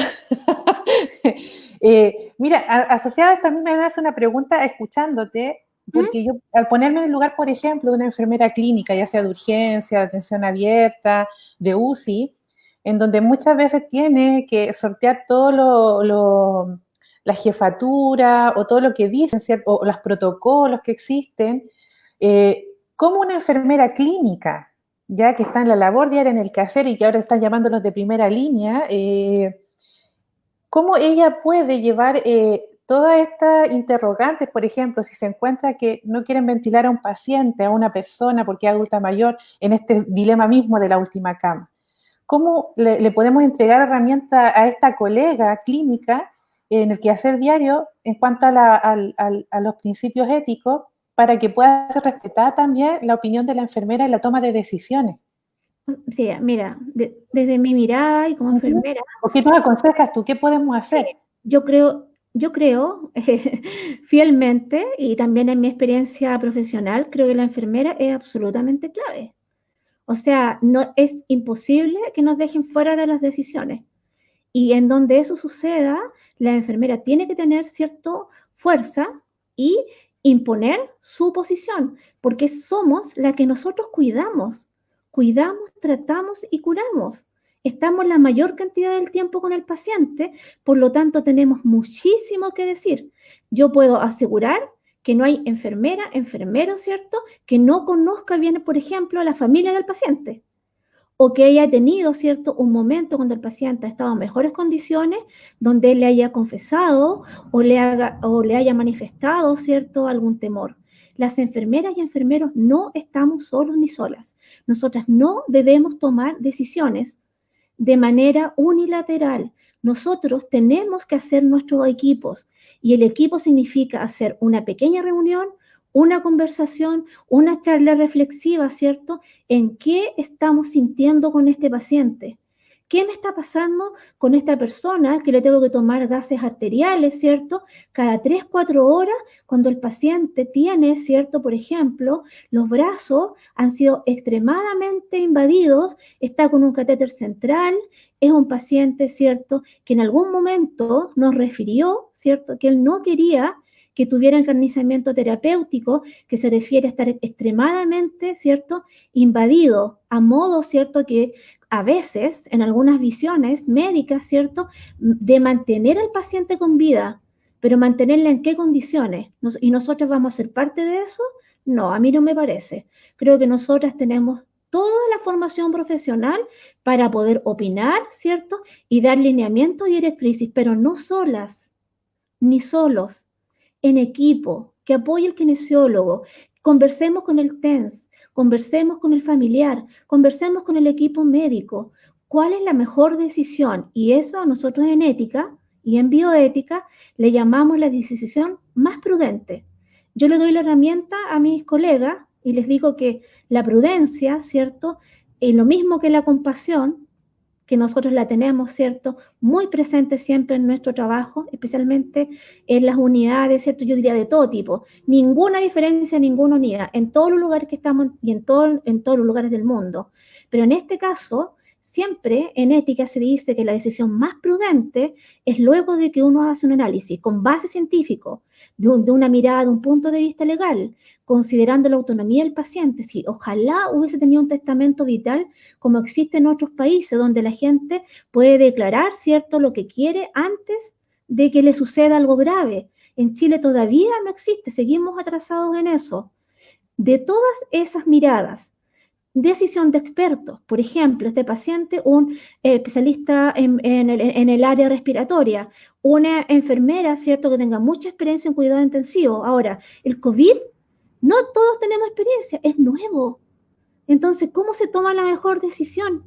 Mira, asociada a esto, a mí me hace una pregunta escuchándote, porque yo, al ponerme en el lugar, por ejemplo, de una enfermera clínica, ya sea de urgencia, de atención abierta, de UCI, en donde muchas veces tiene que sortear todo la jefatura o todo lo que dicen, ¿cierto?, o los protocolos que existen, como una enfermera clínica, ya que está en la labor diaria en el quehacer y que ahora están llamándolos de primera línea, ¿cómo ella puede llevar todas estas interrogantes? Por ejemplo, si se encuentra que no quieren ventilar a un paciente, a una persona porque es adulta mayor, en este dilema mismo de la última cama. ¿Cómo le podemos entregar herramientas a esta colega clínica en el quehacer diario en cuanto a los principios éticos para que pueda ser respetada también la opinión de la enfermera en la toma de decisiones? Sí, mira, desde mi mirada y como enfermera, ¿O qué nos aconsejas tú? ¿Qué podemos hacer? yo creo fielmente, y también en mi experiencia profesional, creo que la enfermera es absolutamente clave. O sea, no es imposible que nos dejen fuera de las decisiones. Y en donde eso suceda, la enfermera tiene que tener cierta fuerza y imponer su posición, porque somos la que nosotros cuidamos. Cuidamos, tratamos y curamos. Estamos la mayor cantidad del tiempo con el paciente, por lo tanto tenemos muchísimo que decir. Yo puedo asegurar que no hay enfermera, enfermero, ¿cierto?, que no conozca bien, por ejemplo, a la familia del paciente, o que haya tenido, ¿cierto?, un momento cuando el paciente ha estado en mejores condiciones, donde él le haya confesado o le haya manifestado, ¿cierto?, algún temor. Las enfermeras y enfermeros no estamos solos ni solas. Nosotras no debemos tomar decisiones de manera unilateral. Nosotros tenemos que hacer nuestros equipos, y el equipo significa hacer una pequeña reunión, una conversación, una charla reflexiva, ¿cierto?, en qué estamos sintiendo con este paciente. ¿Qué me está pasando con esta persona que le tengo que tomar gases arteriales, ¿cierto?, cada 3, 4 horas, cuando el paciente tiene, ¿cierto?, por ejemplo, los brazos han sido extremadamente invadidos, está con un catéter central, es un paciente, ¿cierto?, que en algún momento nos refirió, ¿cierto?, que él no quería que tuviera encarnizamiento terapéutico, que se refiere a estar extremadamente, ¿cierto?, invadido, a modo, ¿cierto?, que a veces, en algunas visiones médicas, ¿cierto?, de mantener al paciente con vida, pero mantenerla en qué condiciones. ¿Y nosotros vamos a ser parte de eso? No, a mí no me parece. Creo que nosotras tenemos toda la formación profesional para poder opinar, ¿cierto?, y dar lineamientos y directrices, pero no solas, ni solos, en equipo, que apoye el kinesiólogo. Conversemos con el TENS, conversemos con el familiar, conversemos con el equipo médico. ¿Cuál es la mejor decisión? Y eso a nosotros en ética y en bioética le llamamos la decisión más prudente. Yo le doy la herramienta a mis colegas y les digo que la prudencia, ¿cierto?, es lo mismo que la compasión, que nosotros la tenemos, ¿cierto?, muy presente siempre en nuestro trabajo, especialmente en las unidades, ¿cierto?, yo diría de todo tipo, ninguna diferencia en ninguna unidad, en todos los lugares que estamos y en todos los lugares del mundo. Pero en este caso, siempre en ética se dice que la decisión más prudente es luego de que uno hace un análisis con base científico, de una mirada, de un punto de vista legal, considerando la autonomía del paciente. Si ojalá hubiese tenido un testamento vital como existe en otros países, donde la gente puede declarar, ¿cierto?, lo que quiere antes de que le suceda algo grave. En Chile todavía no existe, seguimos atrasados en eso. De todas esas miradas, decisión de expertos, por ejemplo, este paciente, un especialista en el área respiratoria, una enfermera, ¿cierto?, que tenga mucha experiencia en cuidado intensivo. Ahora, el COVID, no todos tenemos experiencia, es nuevo. Entonces, ¿cómo se toma la mejor decisión?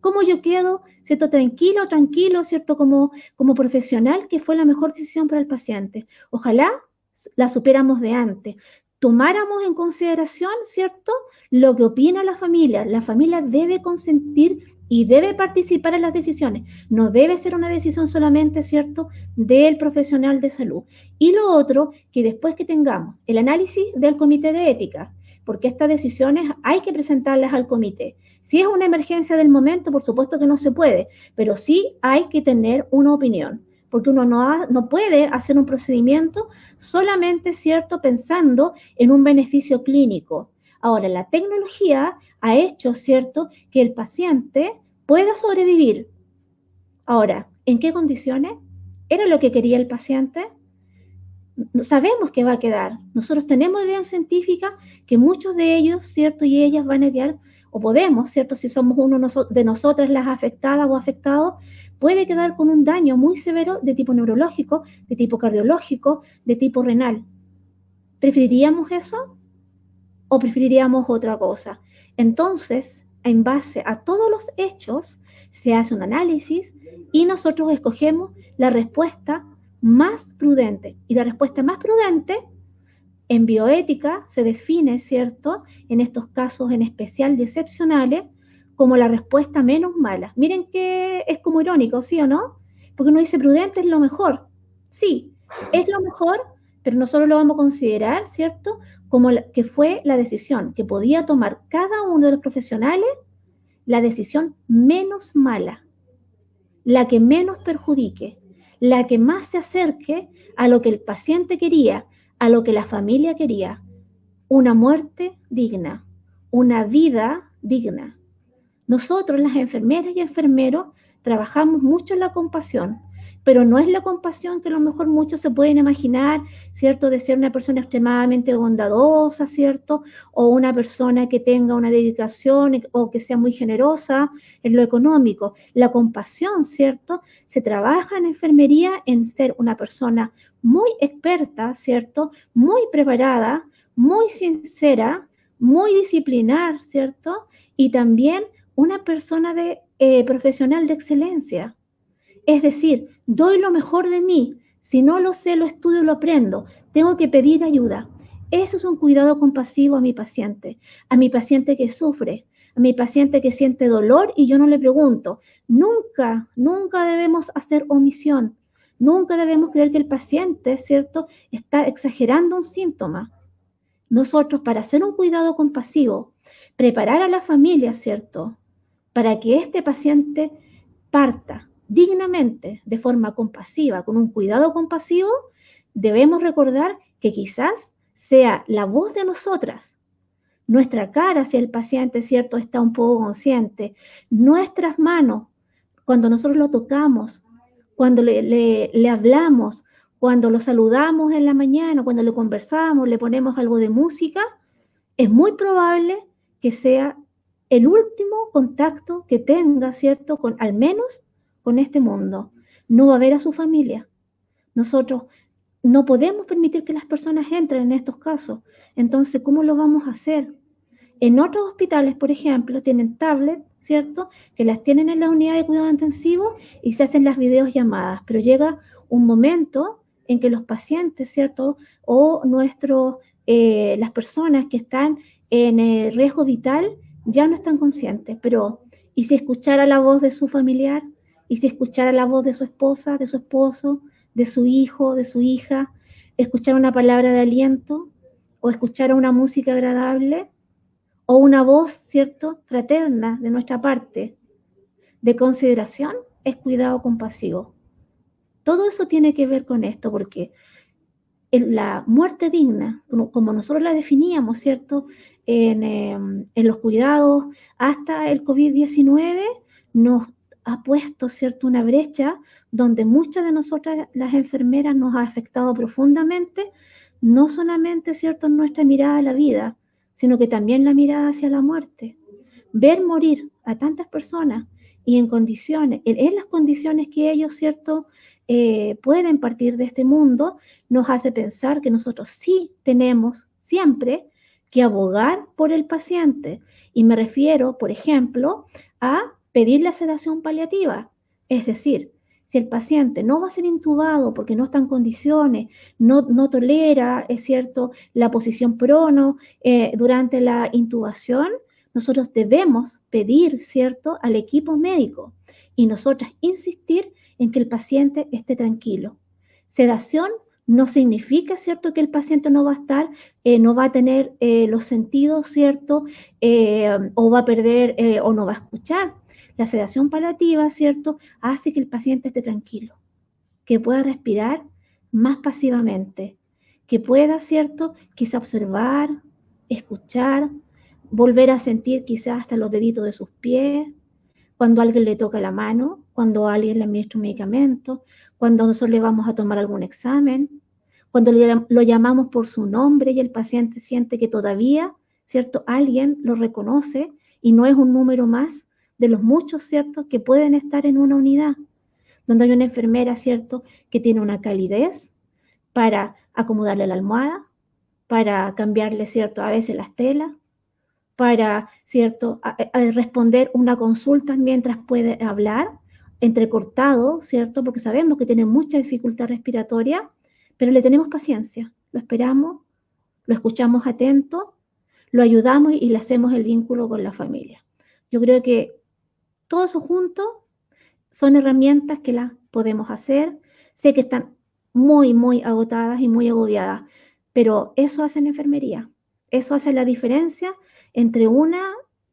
¿Cómo yo quedo, ¿cierto?, tranquilo, ¿cierto?, como profesional, que fue la mejor decisión para el paciente? Ojalá la supiéramos de antes, tomáramos en consideración, ¿cierto?, lo que opina la familia. La familia debe consentir y debe participar en las decisiones. No debe ser una decisión solamente, ¿cierto?, del profesional de salud. Y lo otro, que después que tengamos el análisis del comité de ética, porque estas decisiones hay que presentarlas al comité. Si es una emergencia del momento, por supuesto que no se puede, pero sí hay que tener una opinión, porque uno no puede hacer un procedimiento solamente, ¿cierto?, pensando en un beneficio clínico. Ahora, la tecnología ha hecho, ¿cierto?, que el paciente pueda sobrevivir. Ahora, ¿en qué condiciones? ¿Era lo que quería el paciente? Sabemos que va a quedar. Nosotros tenemos evidencia científica que muchos de ellos, ¿cierto?, y ellas van a quedar, o podemos, ¿cierto?, si somos uno de nosotras las afectadas o afectados, puede quedar con un daño muy severo de tipo neurológico, de tipo cardiológico, de tipo renal. ¿Preferiríamos eso o preferiríamos otra cosa? Entonces, en base a todos los hechos, se hace un análisis y nosotros escogemos la respuesta más prudente. Y la respuesta más prudente en bioética se define, ¿cierto?, en estos casos en especial y excepcionales, como la respuesta menos mala. Miren que es como irónico, ¿sí o no? Porque uno dice prudente es lo mejor. Sí, es lo mejor, pero nosotros lo vamos a considerar, ¿cierto?, como que fue la decisión que podía tomar cada uno de los profesionales, la decisión menos mala, la que menos perjudique, la que más se acerque a lo que el paciente quería, a lo que la familia quería. Una muerte digna, una vida digna. Nosotros, las enfermeras y enfermeros, trabajamos mucho en la compasión, pero no es la compasión que a lo mejor muchos se pueden imaginar, ¿cierto?, de ser una persona extremadamente bondadosa, ¿cierto?, o una persona que tenga una dedicación o que sea muy generosa en lo económico. La compasión, ¿cierto?, se trabaja en enfermería en ser una persona muy experta, ¿cierto?, muy preparada, muy sincera, muy disciplinar, ¿cierto?, y también una persona profesional de excelencia. Es decir, doy lo mejor de mí. Si no lo sé, lo estudio, lo aprendo. Tengo que pedir ayuda. Eso es un cuidado compasivo a mi paciente que sufre, a mi paciente que siente dolor y yo no le pregunto. Nunca, nunca debemos hacer omisión. Nunca debemos creer que el paciente, ¿cierto?, está exagerando un síntoma. Nosotros, para hacer un cuidado compasivo, preparar a la familia, ¿cierto?, para que este paciente parta dignamente, de forma compasiva, con un cuidado compasivo, debemos recordar que quizás sea la voz de nosotras, nuestra cara hacia el paciente, ¿cierto?, está un poco consciente, nuestras manos, cuando nosotros lo tocamos, cuando le hablamos, cuando lo saludamos en la mañana, cuando le conversamos, le ponemos algo de música, es muy probable que sea el último contacto que tenga, ¿cierto?, al menos con este mundo. No va a ver a su familia. Nosotros no podemos permitir que las personas entren en estos casos. Entonces, ¿cómo lo vamos a hacer? En otros hospitales, por ejemplo, tienen tablets, ¿cierto?, que las tienen en la unidad de cuidado intensivo y se hacen las videollamadas, pero llega un momento en que los pacientes, ¿cierto?, o las personas que están en riesgo vital ya no están conscientes, pero ¿y si escuchara la voz de su familiar? ¿Y si escuchara la voz de su esposa, de su esposo, de su hijo, de su hija? ¿Escuchar una palabra de aliento? ¿O escuchar una música agradable? ¿O una voz, ¿cierto?, fraterna de nuestra parte? De consideración es cuidado compasivo. Todo eso tiene que ver con esto, porque la muerte digna, como nosotros la definíamos, ¿cierto?, en los cuidados hasta el COVID-19, nos ha puesto, ¿cierto?, una brecha donde muchas de nosotras, las enfermeras, nos ha afectado profundamente, no solamente, ¿cierto?, nuestra mirada a la vida, sino que también la mirada hacia la muerte. Ver morir a tantas personas y en condiciones, en las condiciones que ellos, ¿cierto?, pueden partir de este mundo, nos hace pensar que nosotros sí tenemos siempre que abogar por el paciente. Y me refiero, por ejemplo, a pedir la sedación paliativa. Es decir, si el paciente no va a ser intubado porque no está en condiciones, no tolera, es cierto, la posición prono durante la intubación, nosotros debemos pedir, ¿cierto?, al equipo médico y nosotras insistir en que el paciente esté tranquilo. Sedación no significa, ¿cierto?, que el paciente no va a estar, no va a tener los sentidos, ¿cierto?, o va a perder o no va a escuchar. La sedación paliativa, ¿cierto?, hace que el paciente esté tranquilo, que pueda respirar más pasivamente, que pueda, ¿cierto?, quizá observar, escuchar, volver a sentir quizás hasta los deditos de sus pies, cuando alguien le toca la mano, cuando alguien le administra un medicamento, cuando nosotros le vamos a tomar algún examen, cuando lo llamamos por su nombre y el paciente siente que todavía, ¿cierto?, alguien lo reconoce y no es un número más de los muchos, ¿cierto?, que pueden estar en una unidad, donde hay una enfermera, ¿cierto?, que tiene una calidez para acomodarle la almohada, para cambiarle, ¿cierto?, a veces las telas, para, ¿cierto?, a responder una consulta mientras puede hablar, entrecortado, ¿cierto?, porque sabemos que tiene mucha dificultad respiratoria, pero le tenemos paciencia, lo esperamos, lo escuchamos atento, lo ayudamos y le hacemos el vínculo con la familia. Yo creo que todo eso junto son herramientas que las podemos hacer. Sé que están muy, muy agotadas y muy agobiadas, pero eso hace la enfermería. Eso hace la diferencia entre unas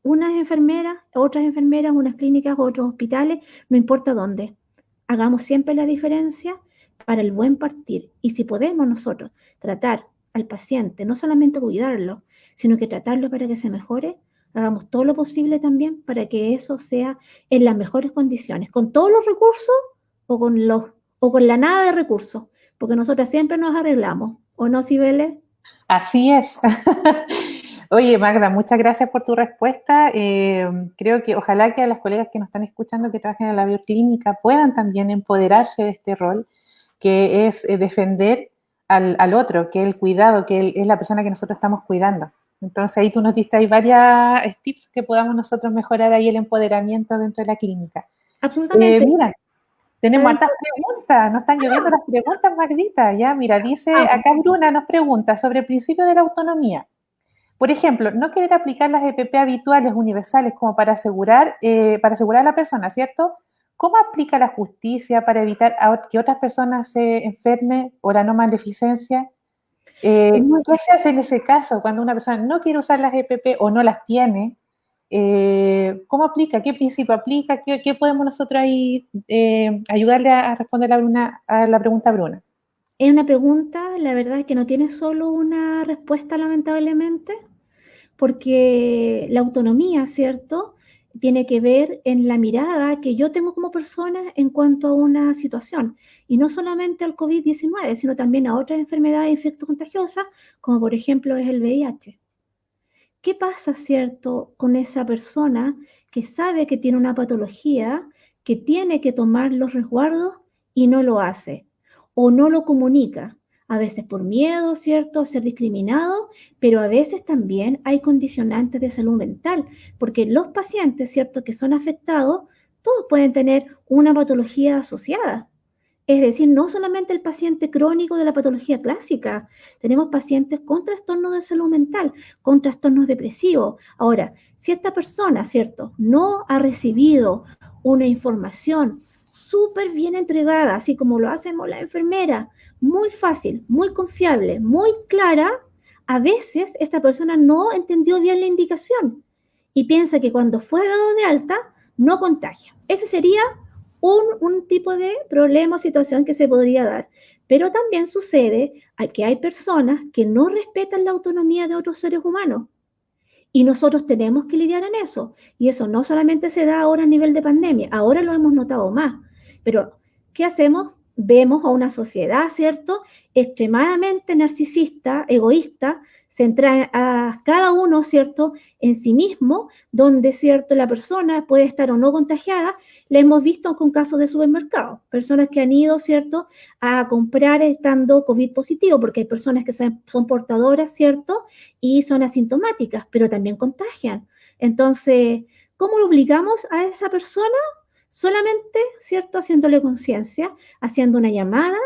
enfermeras, unas clínicas, otros hospitales, no importa dónde. Hagamos siempre la diferencia para el buen partir. Y si podemos nosotros tratar al paciente, no solamente cuidarlo, sino que tratarlo para que se mejore, hagamos todo lo posible también para que eso sea en las mejores condiciones, con todos los recursos o con la nada de recursos, porque nosotras siempre nos arreglamos, ¿o no, Cibeles? Así es. Oye, Magda, muchas gracias por tu respuesta. Creo que ojalá que a las colegas que nos están escuchando que trabajen en la bioclínica puedan también empoderarse de este rol, que es defender al otro, que es el cuidado, que es la persona que nosotros estamos cuidando. Entonces ahí tú nos diste ahí varias tips que podamos nosotros mejorar ahí el empoderamiento dentro de la clínica. Absolutamente. Mira, tenemos hartas preguntas, nos están lloviendo las preguntas, Magdita. Ya, mira, dice acá Bruna nos pregunta sobre el principio de la autonomía. Por ejemplo, no querer aplicar las EPP habituales universales como para asegurar a la persona, ¿cierto? ¿Cómo aplica la justicia para evitar que otras personas se enfermen o la no maleficencia? ¿Qué se hace en ese caso cuando una persona no quiere usar las EPP o no las tiene? ¿Cómo aplica? ¿Qué principio aplica? ¿Qué podemos nosotros ahí ayudarle a responder a la pregunta Bruna? Es una pregunta, la verdad es que no tiene solo una respuesta, lamentablemente, porque la autonomía, ¿cierto?, tiene que ver en la mirada que yo tengo como persona en cuanto a una situación, y no solamente al COVID-19, sino también a otras enfermedades infectocontagiosas, como por ejemplo es el VIH. ¿Qué pasa, cierto, con esa persona que sabe que tiene una patología, que tiene que tomar los resguardos y no lo hace o no lo comunica? A veces por miedo, ¿cierto?, a ser discriminado, pero a veces también hay condicionantes de salud mental, porque los pacientes, ¿cierto?, que son afectados, todos pueden tener una patología asociada. Es decir, no solamente el paciente crónico de la patología clásica, tenemos pacientes con trastornos de salud mental, con trastornos depresivos. Ahora, si esta persona, ¿cierto?, no ha recibido una información súper bien entregada, así como lo hacemos la enfermera, muy fácil, muy confiable, muy clara, a veces esta persona no entendió bien la indicación y piensa que cuando fue dado de alta no contagia. Ese sería un tipo de problema o situación que se podría dar. Pero también sucede que hay personas que no respetan la autonomía de otros seres humanos Y nosotros tenemos que lidiar en eso. Y eso no solamente se da ahora a nivel de pandemia, ahora lo hemos notado más. Pero, ¿qué hacemos? Vemos a una sociedad, ¿cierto? Extremadamente narcisista, egoísta, centrada a cada uno, ¿cierto? En sí mismo, donde, ¿cierto? La persona puede estar o no contagiada. La hemos visto con casos de supermercados. Personas que han ido, ¿cierto? A comprar estando COVID positivo, porque hay personas que son portadoras, ¿cierto? Y son asintomáticas, pero también contagian. Entonces, ¿cómo obligamos a esa persona? Solamente, ¿cierto? Haciéndole conciencia, haciendo una llamada,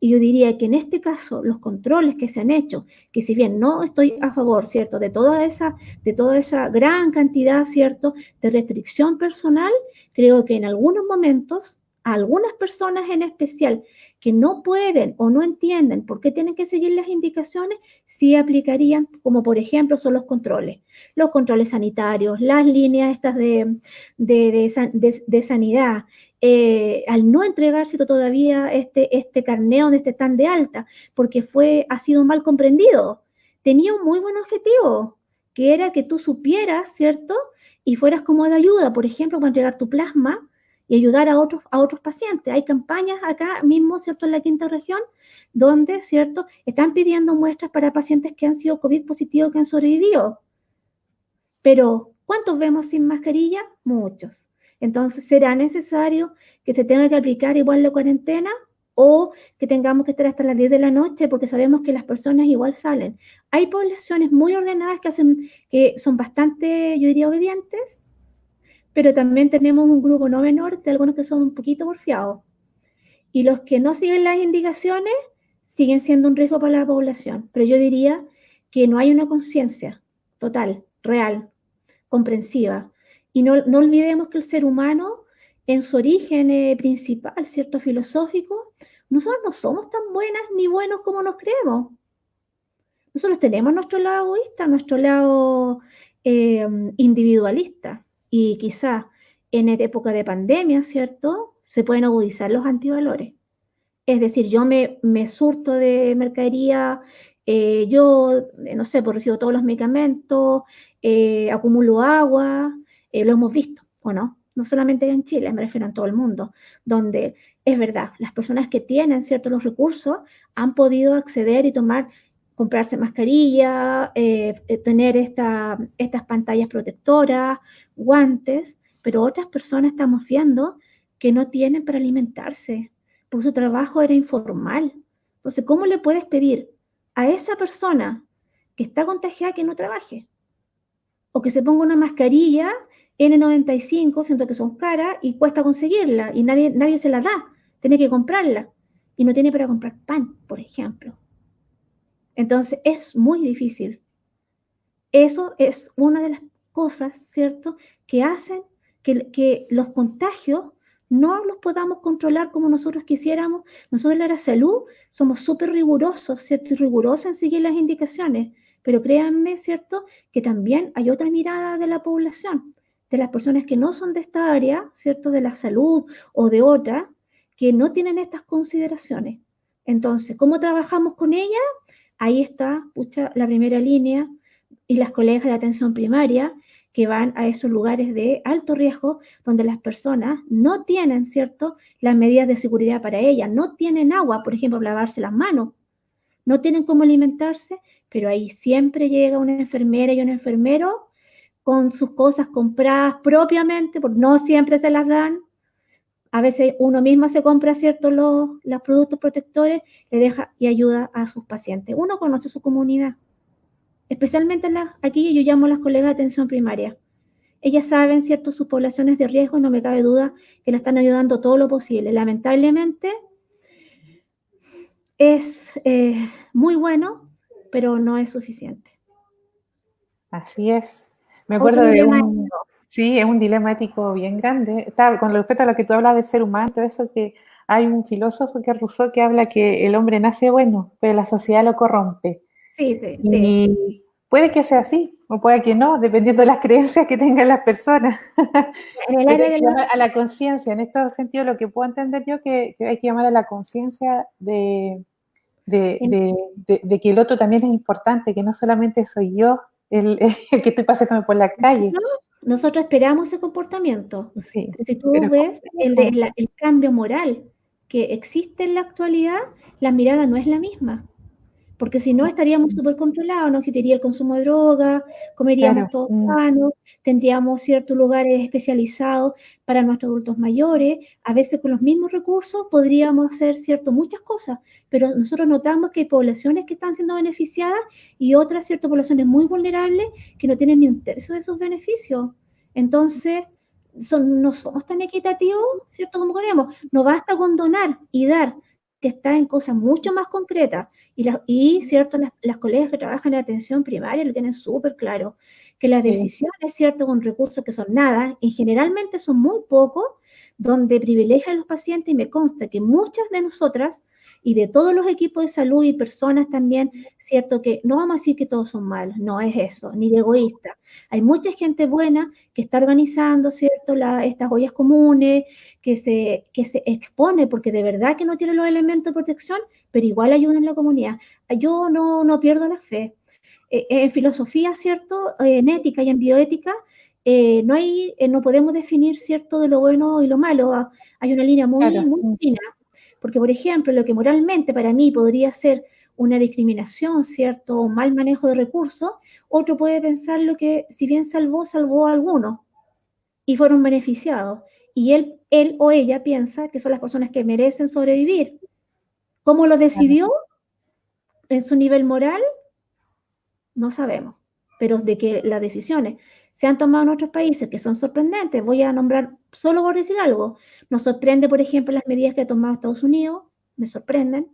y yo diría que en este caso los controles que se han hecho, que si bien no estoy a favor, ¿cierto? De toda esa gran cantidad, ¿cierto? De restricción personal, creo que en algunos momentos, a algunas personas en especial que no pueden o no entienden por qué tienen que seguir las indicaciones, sí aplicarían, como por ejemplo son los controles sanitarios, las líneas estas de sanidad, al no entregarse todavía este carneo donde este tan de alta, porque ha sido mal comprendido. Tenía un muy buen objetivo, que era que tú supieras, ¿cierto? Y fueras como de ayuda, por ejemplo, para entregar tu plasma y ayudar a otros pacientes. Hay campañas acá mismo, ¿cierto? En la quinta región, donde, ¿cierto? Están pidiendo muestras para pacientes que han sido COVID positivos, que han sobrevivido. Pero, ¿cuántos vemos sin mascarilla? Muchos. Entonces, ¿será necesario que se tenga que aplicar igual la cuarentena o que tengamos que estar hasta las 10 de la noche porque sabemos que las personas igual salen? Hay poblaciones muy ordenadas que son bastante, yo diría, obedientes, pero también tenemos un grupo no menor de algunos que son un poquito porfiados. Y los que no siguen las indicaciones siguen siendo un riesgo para la población. Pero yo diría que no hay una conciencia total, real, comprensiva. Y no olvidemos que el ser humano, en su origen principal, ¿cierto? Filosófico, nosotros no somos tan buenas ni buenos como nos creemos. Nosotros tenemos nuestro lado egoísta, nuestro lado individualista. Y quizás en época de pandemia, ¿cierto? Se pueden agudizar los antivalores. Es decir, yo me surto de mercadería, no sé, pues recibo todos los medicamentos, acumulo agua, lo hemos visto, ¿o no? No solamente en Chile, me refiero a todo el mundo, donde es verdad, las personas que tienen ciertos los recursos han podido acceder y comprarse mascarilla, tener estas pantallas protectoras, guantes, pero otras personas estamos viendo que no tienen para alimentarse, porque su trabajo era informal. Entonces, ¿cómo le puedes pedir a esa persona que está contagiada que no trabaje? O que se ponga una mascarilla N95, siento que son caras y cuesta conseguirla y nadie se la da, tiene que comprarla y no tiene para comprar pan, por ejemplo. Entonces, es muy difícil. Eso es una de las cosas, ¿cierto?, que hacen que los contagios no los podamos controlar como nosotros quisiéramos. Nosotros en la área de salud somos súper rigurosos, ¿cierto? Y rigurosos en seguir las indicaciones. Pero créanme, ¿cierto?, que también hay otra mirada de la población, de las personas que no son de esta área, ¿cierto?, de la salud o de otra, que no tienen estas consideraciones. Entonces, ¿cómo trabajamos con ellas? Ahí está, pucha, la primera línea y las colegas de atención primaria que van a esos lugares de alto riesgo donde las personas no tienen, ¿cierto?, las medidas de seguridad para ellas, no tienen agua, por ejemplo, para lavarse las manos, no tienen cómo alimentarse, pero ahí siempre llega una enfermera y un enfermero con sus cosas compradas propiamente, porque no siempre se las dan. A veces uno mismo se compra, ¿cierto?, los productos protectores, le deja y ayuda a sus pacientes. Uno conoce su comunidad, especialmente aquí yo llamo a las colegas de atención primaria. Ellas saben, ¿cierto?, sus poblaciones de riesgo y no me cabe duda que la están ayudando todo lo posible. Lamentablemente es muy bueno, pero no es suficiente. Así es. Me acuerdo Otro de dilema. sí, es un dilema ético bien grande. Con respecto a lo que tú hablas del ser humano, todo eso, que hay un filósofo que es Rousseau que habla que el hombre nace bueno, pero la sociedad lo corrompe. Sí, sí, sí. Y puede que sea así, o puede que no, dependiendo de las creencias que tengan las personas. En el Pero área hay de que llamar a la conciencia. En este sentido, lo que puedo entender yo que hay que llamar a la conciencia de que el otro también es importante, que no solamente soy yo, el que estoy paseándome por la calle. Nosotros esperamos ese comportamiento. Sí, Pero si tú pero ves complejo. el cambio moral que existe en la actualidad, la mirada no es la misma. Porque si no estaríamos súper controlados, no existiría el consumo de drogas, comeríamos Claro, todos sanos, tendríamos ciertos lugares especializados para nuestros adultos mayores, a veces con los mismos recursos podríamos hacer muchas cosas, pero nosotros notamos que hay poblaciones que están siendo beneficiadas y otras poblaciones muy vulnerables que no tienen ni un tercio de sus beneficios. Entonces, no somos tan equitativos, ¿cierto? Como queremos. No basta con donar y dar, que está en cosas mucho más concretas. ¿Cierto? Las colegas que trabajan en atención primaria lo tienen súper claro, que las sí. decisiones, ¿cierto? Con recursos que son nada, y generalmente son muy pocos, donde privilegian a los pacientes, y me consta que muchas de nosotras y de todos los equipos de salud y personas también, ¿cierto? Que no vamos a decir que todos son malos, no es eso, ni de egoísta. Hay mucha gente buena que está organizando, ¿cierto? Estas ollas comunes, que se expone porque de verdad que no tiene los elementos de protección, pero igual ayudan en la comunidad. Yo no pierdo la fe. En filosofía, ¿cierto? En ética y en bioética, no podemos definir, ¿cierto?, de lo bueno y lo malo. Hay una línea muy, Claro, muy fina. Porque, por ejemplo, lo que moralmente para mí podría ser una discriminación, ¿cierto?, un mal manejo de recursos, otro puede pensar lo que, si bien salvó a algunos y fueron beneficiados. Y él o ella piensa que son las personas que merecen sobrevivir. ¿Cómo lo claro. decidió? En su nivel moral, no sabemos. Pero de que las decisiones se han tomado en otros países que son sorprendentes, voy a nombrar solo por decir algo. Nos sorprende, por ejemplo, las medidas que ha tomado Estados Unidos, me sorprenden.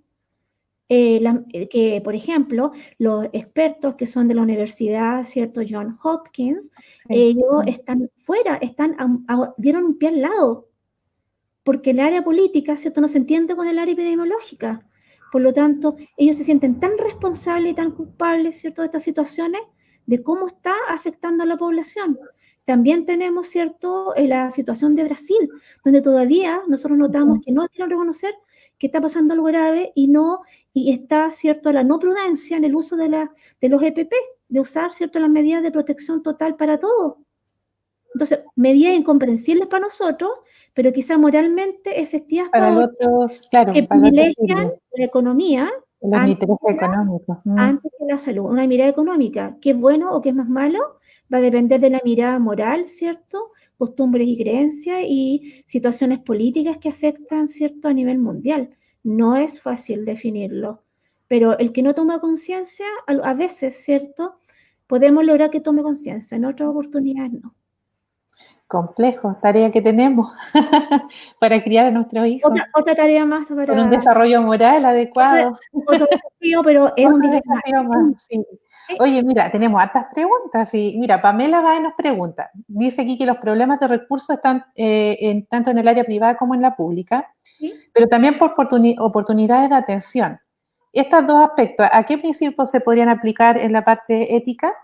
Que, por ejemplo, los expertos que son de la universidad, ¿cierto? John Hopkins, Sí. ellos están fuera, dieron un pie al lado, porque el área política, ¿cierto?, no se entiende con el área epidemiológica. Por lo tanto, ellos se sienten tan responsables y tan culpables, ¿cierto?, de estas situaciones, de cómo está afectando a la población. También tenemos, ¿cierto?, la situación de Brasil, donde todavía nosotros notamos que no quieren reconocer que está pasando algo grave y está, ¿cierto?, la no prudencia en el uso de los EPP, de usar, ¿cierto?, las medidas de protección total para todos. Entonces, medidas incomprensibles para nosotros, pero quizás moralmente efectivas Para para los otros, otros, claro, que para los otros privilegian sirve. la economía Los antes intereses económicos. que la salud. Una mirada económica, ¿qué es bueno o qué es más malo? Va a depender de la mirada moral, ¿cierto? Costumbres y creencias y situaciones políticas que afectan, ¿cierto?, a nivel mundial. No es fácil definirlo, pero el que no toma conciencia, a veces, ¿cierto?, podemos lograr que tome conciencia, en otras oportunidades no. Complejo, tarea que tenemos para criar a nuestros hijos Otra tarea más con un para desarrollo moral otro, adecuado. otro desafío, pero es un Otro dilema. desafío más, sí. Sí, Oye, mira, tenemos hartas preguntas. Y mira, Pamela Báez nos pregunta, dice aquí que los problemas de recursos están tanto en el área privada como en la pública, sí. pero también por oportunidades de atención. Estos dos aspectos, ¿a qué principios se podrían aplicar en la parte ética?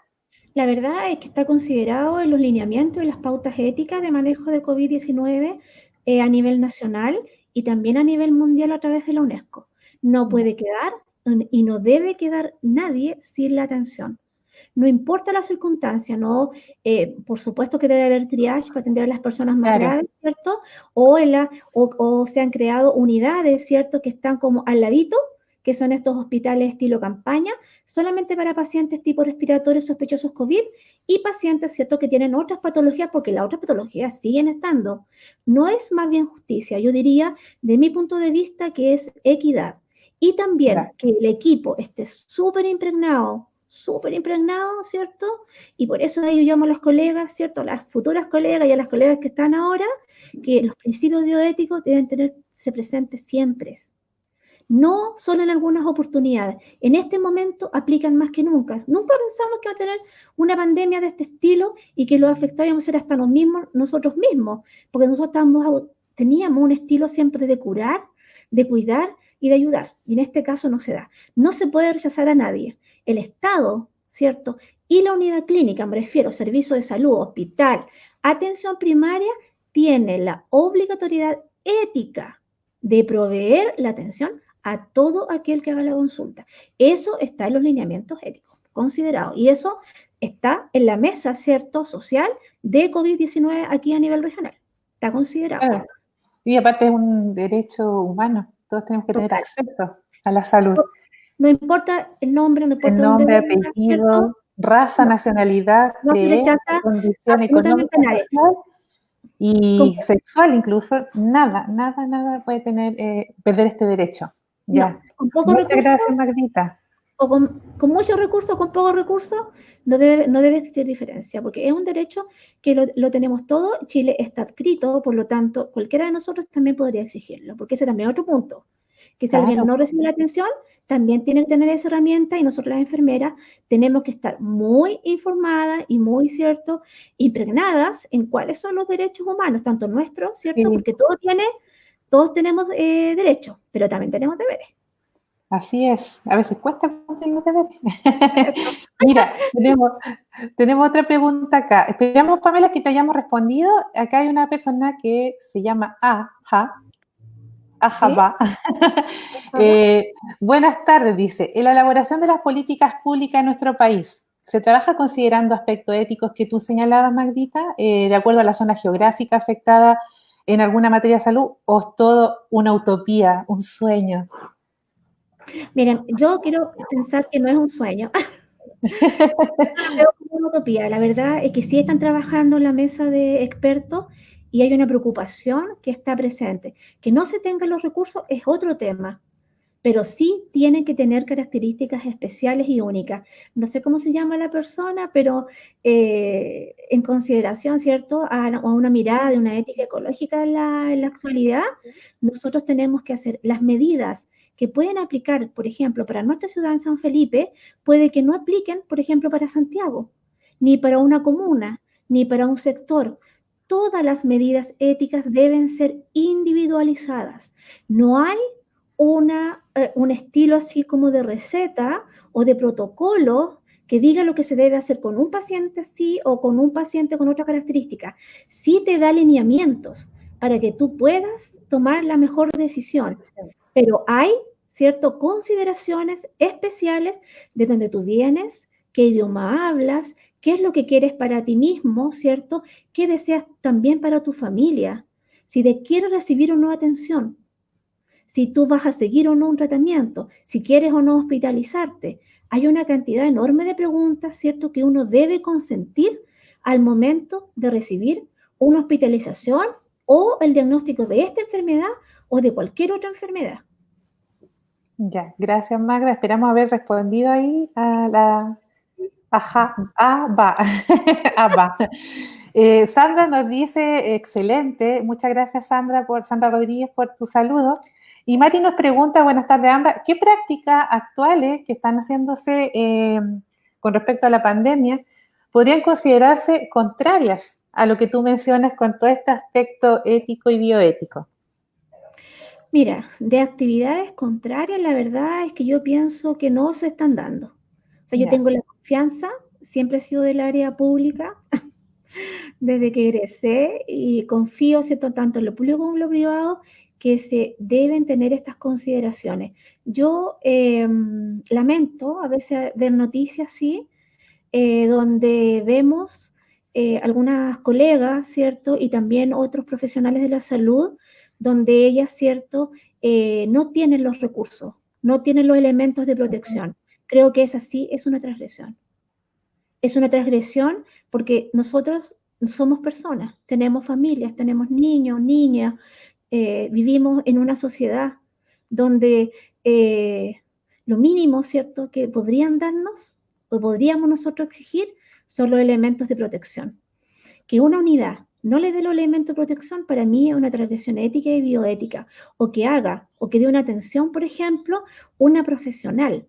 La verdad es que está considerado en los lineamientos y las pautas éticas de manejo de COVID-19 a nivel nacional y también a nivel mundial a través de la UNESCO. No puede quedar y no debe quedar nadie sin la atención. No importa la circunstancia, ¿no? Por supuesto que debe haber triage para atender a las personas más Claro, graves, ¿cierto? O se han creado unidades, ¿cierto?, que están como al ladito, que son estos hospitales estilo campaña, solamente para pacientes tipo respiratorios sospechosos COVID y pacientes, ¿cierto?, que tienen otras patologías, porque las otras patologías siguen estando. No es más bien justicia, yo diría, de mi punto de vista, que es equidad. Y también ya. que el equipo esté súper impregnado, ¿cierto? Y por eso yo llamo a las colegas, ¿cierto?, a las futuras colegas y a las colegas que están ahora, que los principios bioéticos deben tenerse presentes siempre. No solo en algunas oportunidades. En este momento aplican más que nunca. Nunca pensamos que va a tener una pandemia de este estilo y que los afectados íbamos a ser hasta nosotros mismos, porque nosotros teníamos un estilo siempre de curar, de cuidar y de ayudar. Y en este caso no se da. No se puede rechazar a nadie. El Estado, ¿cierto? Y la unidad clínica, me refiero, servicio de salud, hospital, atención primaria, tiene la obligatoriedad ética de proveer la atención a todo aquel que haga la consulta. Eso está en los lineamientos éticos. considerado. Y eso está en la mesa, ¿cierto?, social de COVID-19 aquí a nivel regional. Está considerado. Claro. Y aparte es un derecho humano. Todos tenemos que tener Total. acceso a la salud. No importa el nombre, no importa El dónde nombre, venga, ¿cierto? apellido, raza, No, nacionalidad, no se creencia, rechaza condición absolutamente económica, a nadie. social y Con- sexual incluso. Nada puede tener, perder este derecho. Ya. no, con pocos Muchas recursos gracias, Magdita. o con muchos recursos, con pocos recursos, no debe existir diferencia, porque es un derecho que lo tenemos todo. Chile está adscrito, por lo tanto, cualquiera de nosotros también podría exigirlo, porque ese también es otro punto, que si alguien Claro, no recibe la atención, también tiene que tener esa herramienta y nosotros las enfermeras tenemos que estar muy informadas y muy, ¿cierto?, impregnadas en cuáles son los derechos humanos, tanto nuestros, ¿cierto?, sí, porque todos tenemos derechos, pero también tenemos deberes. así es. A veces cuesta cumplir los deberes. Mira, tenemos otra pregunta acá. Esperamos, Pamela, que te hayamos respondido. Acá hay una persona que se llama ¿Sí? Ajaba. Buenas tardes, dice. En la elaboración de las políticas públicas en nuestro país, ¿se trabaja considerando aspectos éticos que tú señalabas, Magdita, de acuerdo a la zona geográfica afectada en alguna materia de salud, o es todo una utopía, un sueño? Miren, yo quiero pensar que no es un sueño. Yo lo veo como una utopía. La verdad es que sí están trabajando en la mesa de expertos y hay una preocupación que está presente. Que no se tengan los recursos es otro tema, pero sí tienen que tener características especiales y únicas. No sé cómo se llama la persona, pero en consideración, ¿cierto?, a una mirada de una ética ecológica en la actualidad, nosotros tenemos que hacer las medidas que pueden aplicar, por ejemplo, para nuestra ciudad en San Felipe, puede que no apliquen, por ejemplo, para Santiago, ni para una comuna, ni para un sector. Todas las medidas éticas deben ser individualizadas. No hay un estilo así como de receta o de protocolo que diga lo que se debe hacer con un paciente así o con un paciente con otra característica. Sí te da lineamientos para que tú puedas tomar la mejor decisión, pero hay, ¿cierto?, consideraciones especiales de donde tú vienes, qué idioma hablas, qué es lo que quieres para ti mismo, ¿cierto?, qué deseas también para tu familia, si te quieres recibir o no atención, si tú vas a seguir o no un tratamiento, si quieres o no hospitalizarte. Hay una cantidad enorme de preguntas, ¿cierto?, que uno debe consentir al momento de recibir una hospitalización o el diagnóstico de esta enfermedad o de cualquier otra enfermedad. Ya, gracias, Magda. Esperamos haber respondido ahí a la va. Va. Sandra nos dice, excelente, muchas gracias Sandra Rodríguez por tu saludo. Y Mari nos pregunta, buenas tardes ambas, ¿qué prácticas actuales que están haciéndose con respecto a la pandemia podrían considerarse contrarias a lo que tú mencionas con todo este aspecto ético y bioético? Mira, de actividades contrarias, la verdad es que yo pienso que no se están dando. O sea, yo Ya. tengo la confianza, siempre he sido del área pública, desde que egresé y confío, ¿cierto?, tanto en lo público como en lo privado, que se deben tener estas consideraciones. Yo lamento a veces ver noticias así, donde vemos algunas colegas, ¿cierto?, y también otros profesionales de la salud, donde ellas, ¿cierto?, no tienen los recursos, no tienen los elementos de protección. Creo que es así, es una transgresión. Es una transgresión porque nosotros somos personas, tenemos familias, tenemos niños, niñas, vivimos en una sociedad donde lo mínimo, ¿cierto?, que podrían darnos o podríamos nosotros exigir son los elementos de protección. Que una unidad no le dé los elementos de protección, para mí es una transgresión ética y bioética, o que haga, o que dé una atención, por ejemplo, una profesional,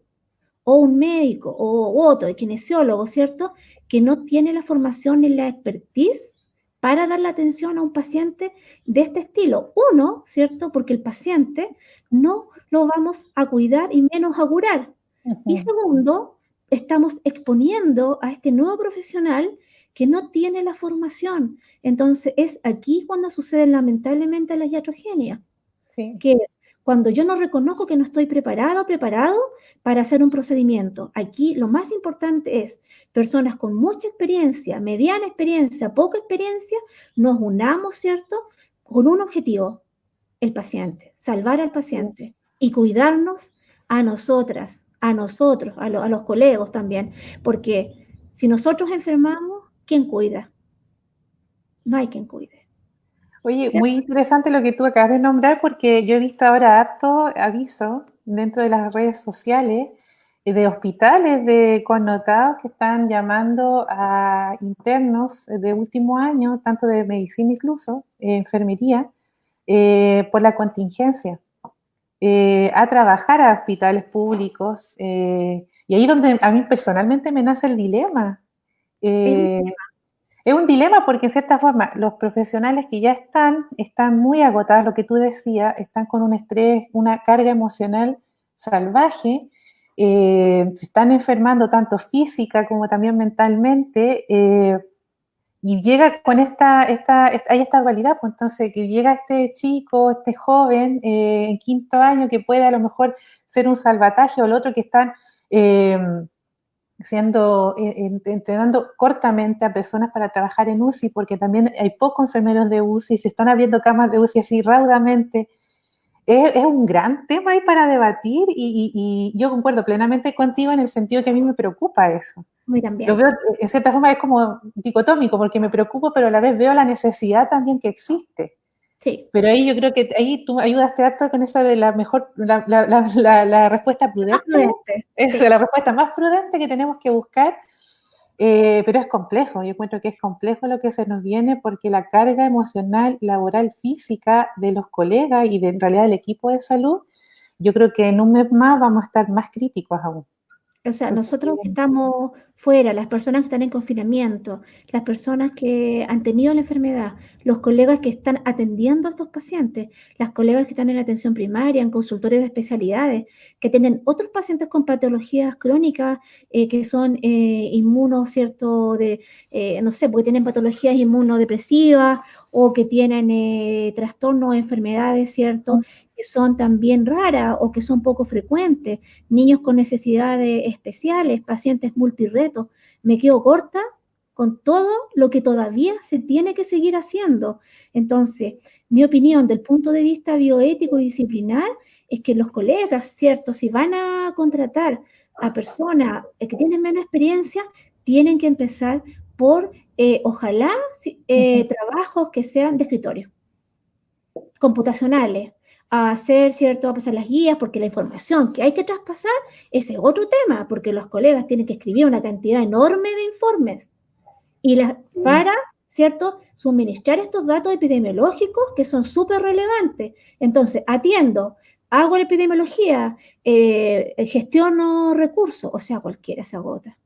o un médico, o otro, el kinesiólogo, ¿cierto?, que no tiene la formación ni la expertise para dar la atención a un paciente de este estilo. Uno, ¿cierto?, porque el paciente no lo vamos a cuidar y menos a curar. Y segundo, estamos exponiendo a este nuevo profesional que no tiene la formación. Entonces, es aquí cuando suceden lamentablemente las iatrogenias, Sí. que es cuando yo no reconozco que no estoy preparado o preparado para hacer un procedimiento. Aquí lo más importante es personas con mucha experiencia, mediana experiencia, poca experiencia, nos unamos, ¿cierto? Con un objetivo, el paciente, salvar al paciente y cuidarnos a nosotras, a nosotros, a los colegas también, porque si nosotros enfermamos, ¿quién cuida? No hay quien cuide. Oye, ¿Cierto? muy interesante lo que tú acabas de nombrar porque yo he visto ahora harto aviso dentro de las redes sociales de hospitales de connotados que están llamando a internos de último año, tanto de medicina incluso, enfermería, por la contingencia, a trabajar a hospitales públicos. Y ahí donde a mí personalmente me nace el dilema. Es un Eh, es un dilema porque en cierta forma los profesionales que ya están muy agotados, lo que tú decías, están con un estrés, una carga emocional salvaje, se están enfermando tanto física como también mentalmente, y llega con hay esta dualidad, pues entonces que llega este chico, este joven en quinto año que puede a lo mejor ser un salvataje, o el otro que están eh, entrenando cortamente a personas para trabajar en UCI, porque también hay pocos enfermeros de UCI, se están abriendo camas de UCI así raudamente. Es un gran tema ahí para debatir y yo concuerdo plenamente contigo en el sentido que a mí me preocupa eso. muy Lo también. veo, en cierta forma es como dicotómico, porque me preocupo, pero a la vez veo la necesidad también que existe. Sí, Pero ahí yo creo que ahí tú ayudaste harto con esa de la mejor, la respuesta más prudente, prudente. es Sí. la respuesta más prudente que tenemos que buscar, pero es complejo. Yo encuentro que es complejo lo que se nos viene porque la carga emocional, laboral, física de los colegas y de en realidad del equipo de salud, yo creo que en un mes más vamos a estar más críticos aún. O sea, Porque, nosotros que estamos fuera, las personas que están en confinamiento, las personas que han tenido la enfermedad, los colegas que están atendiendo a estos pacientes, las colegas que están en atención primaria, en consultorios de especialidades, que tienen otros pacientes con patologías crónicas que son inmunos, ¿cierto? No sé, porque tienen patologías inmunodepresivas o que tienen trastornos, enfermedades, ¿cierto? Que son también raras o que son poco frecuentes, niños con necesidades especiales, pacientes multiretos. Me quedo corta con todo lo que todavía se tiene que seguir haciendo. Entonces, mi opinión del punto de vista bioético y disciplinar es que los colegas, ¿cierto? Si van a contratar a personas que tienen menos experiencia, tienen que empezar por, ojalá, trabajos que sean de escritorio computacionales, a hacer, ¿cierto?, a pasar las guías, porque la información que hay que traspasar, ese es otro tema, porque los colegas tienen que escribir una cantidad enorme de informes y para, ¿cierto?, suministrar estos datos epidemiológicos que son súper relevantes. Entonces, atiendo, hago la epidemiología, gestiono recursos, o sea, cualquiera se agota.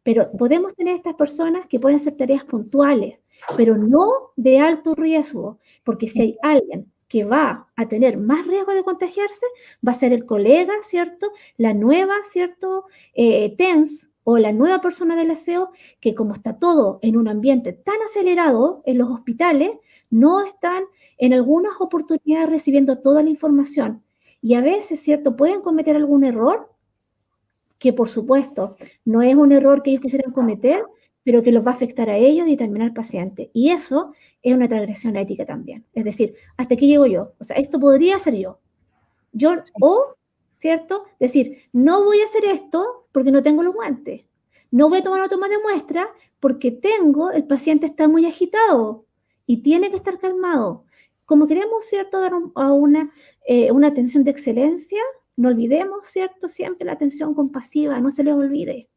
Pero podemos tener estas personas que pueden hacer tareas puntuales, pero no de alto riesgo, porque si hay alguien que va a tener más riesgo de contagiarse, va a ser el colega, ¿cierto? La nueva, ¿cierto? TENS o la nueva persona del aseo, que como está todo en un ambiente tan acelerado en los hospitales, no están en algunas oportunidades recibiendo toda la información. Y a veces, ¿cierto? Pueden cometer algún error que por supuesto no es un error que ellos quisieran cometer, pero que los va a afectar a ellos y también al paciente. Y eso es una transgresión ética también. Es decir, hasta aquí llego yo. O sea, esto podría ser yo. Yo, o, ¿cierto? Decir, no voy a hacer esto porque no tengo los guantes. No voy a tomar una toma de muestra porque el paciente está muy agitado y tiene que estar calmado. Como queremos, ¿cierto?, dar a una atención de excelencia, no olvidemos, ¿cierto?, siempre la atención compasiva, no se les olvide.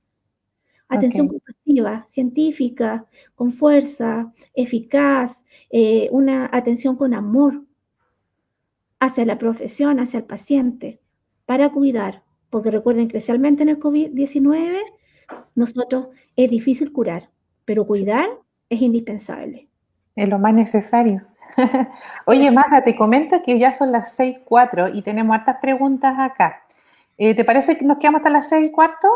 Atención okay. compasiva, científica, con fuerza, eficaz, una atención con amor hacia la profesión, hacia el paciente, para cuidar. Porque recuerden que especialmente en el COVID-19, nosotros es difícil curar, pero cuidar es indispensable. Es lo más necesario. Oye, ¿Cierto? Magda, te comento que ya son las 6:04 y tenemos hartas preguntas acá. ¿Te parece que nos quedamos hasta las 6:15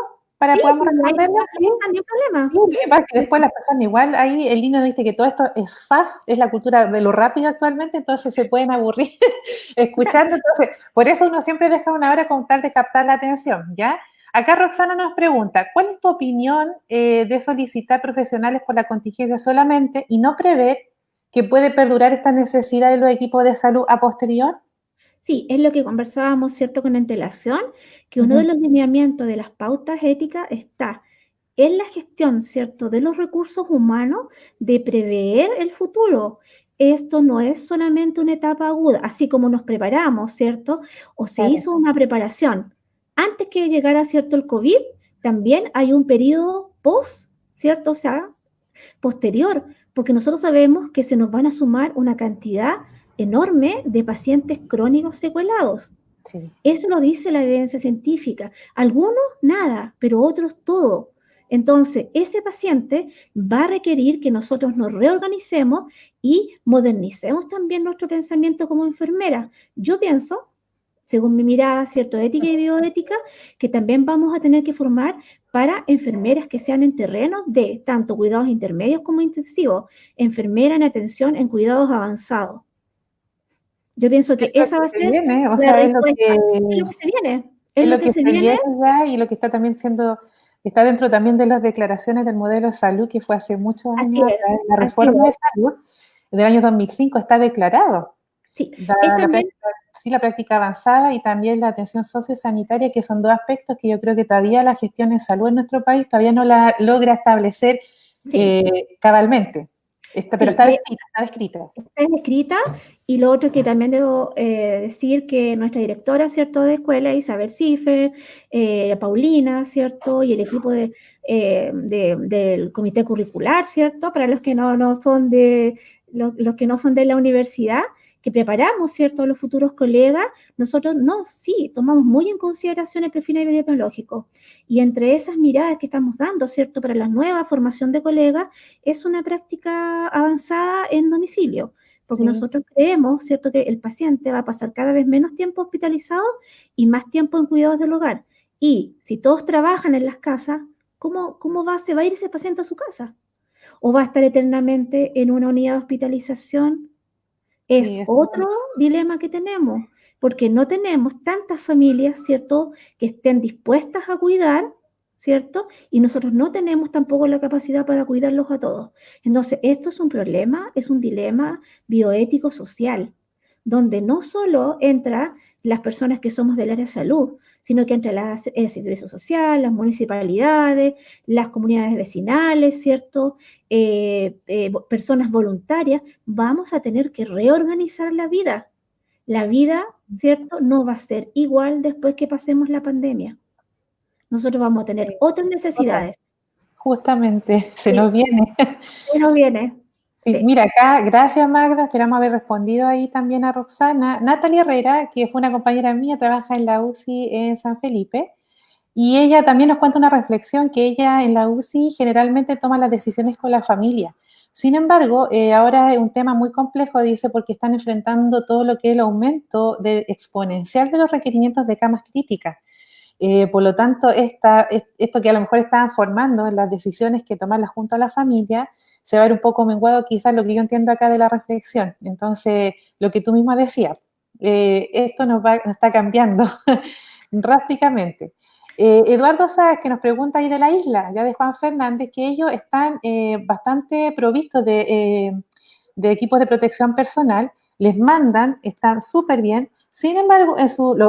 para Sí, podamos sí, no hay responderla? Sí. ningún problema. Sí, lo Sí, que pasa es que después las personas igual, ahí el niño dice que todo esto es fast, es la cultura de lo rápido actualmente, entonces se pueden aburrir escuchando, entonces por eso uno siempre deja una hora con tal de captar la atención, ¿ya? Acá Roxana nos pregunta, ¿cuál es tu opinión de solicitar profesionales por la contingencia solamente y no prever que puede perdurar esta necesidad de los equipos de salud a posterior? sí, es lo que conversábamos, ¿cierto?, con antelación, que uno de Ujú. los lineamientos de las pautas éticas está en la gestión, ¿cierto?, de los recursos humanos, de prever el futuro. Esto no es solamente una etapa aguda, así como nos preparamos, ¿cierto? O se Claro, hizo una preparación antes que llegara, ¿cierto?, el COVID, también hay un periodo post, ¿cierto? O sea, posterior, porque nosotros sabemos que se nos van a sumar una cantidad enorme de pacientes crónicos secuelados. sí. Eso lo dice la evidencia científica. Algunos nada, pero otros todo. Entonces, ese paciente va a requerir que nosotros nos reorganicemos y modernicemos también nuestro pensamiento como enfermera. Yo pienso, según mi mirada, cierto, ética y bioética, que también vamos a tener que formar para enfermeras que sean en terrenos de tanto cuidados intermedios como intensivos, enfermera en atención en cuidados avanzados. Yo pienso Es que lo esa que va a se ser viene, o la sea, respuesta. Es lo que se viene, es es lo lo que que se se viene. viene ya y lo que está también siendo, está dentro también de las declaraciones del modelo de salud que fue hace muchos Así años atrás, es, la así reforma de es. salud del año 2005 está declarado. Sí, Da es la también, práctica, sí, la práctica avanzada y también la atención sociosanitaria, que son dos aspectos que yo creo que todavía la gestión en salud en nuestro país todavía no la logra establecer sí, cabalmente. Pero sí, está descrita, está descrita. está escrita. Y lo otro que también debo decir que nuestra directora, ¿cierto?, de escuela, Isabel Cifer, Paulina, ¿cierto?, y el equipo del comité curricular, ¿cierto?, para los que no son los que no son de la universidad, que preparamos, ¿cierto?, a los futuros colegas, nosotros sí, tomamos muy en consideración el perfil epidemiológico. Y entre esas miradas que estamos dando, ¿cierto?, para la nueva formación de colegas, es una práctica avanzada en domicilio, porque Sí. nosotros creemos, ¿cierto?, que el paciente va a pasar cada vez menos tiempo hospitalizado y más tiempo en cuidados del hogar. Y si todos trabajan en las casas, ¿cómo se va a ir ese paciente a su casa? ¿O va a estar eternamente en una unidad de hospitalización? Sí, Es otro dilema que tenemos, porque no tenemos tantas familias, ¿cierto?, que estén dispuestas a cuidar, ¿cierto? Y nosotros no tenemos tampoco la capacidad para cuidarlos a todos. Entonces, esto es un problema, es un dilema bioético social, donde no solo entra las personas que somos del área de salud, sino que entra el servicio social, las municipalidades, las comunidades vecinales, ¿cierto? Personas voluntarias, vamos a tener que reorganizar la vida. La vida, ¿cierto?, no va a ser igual después que pasemos la pandemia. Nosotros vamos a tener sí, otras otra. necesidades. Justamente, se Sí, nos viene. pero viene. Sí, Sí. mira, acá, gracias Magda, esperamos haber respondido ahí también a Roxana. Natalia Herrera, que fue una compañera mía, trabaja en la UCI en San Felipe, y ella también nos cuenta una reflexión que ella en la UCI generalmente toma las decisiones con la familia. Sin embargo, ahora es un tema muy complejo, dice, porque están enfrentando todo lo que es el aumento exponencial de los requerimientos de camas críticas. Por lo tanto, esto que a lo mejor estaban formando en las decisiones que tomarlas junto a la familia, se va a ver un poco menguado quizás lo que yo entiendo acá de la reflexión. Entonces, lo que tú misma decías, esto nos está cambiando drásticamente. Eduardo Sáez, que nos pregunta ahí de la isla, ya de Juan Fernández, que ellos están bastante provistos de equipos de protección personal, les mandan, están súper bien. Sin embargo,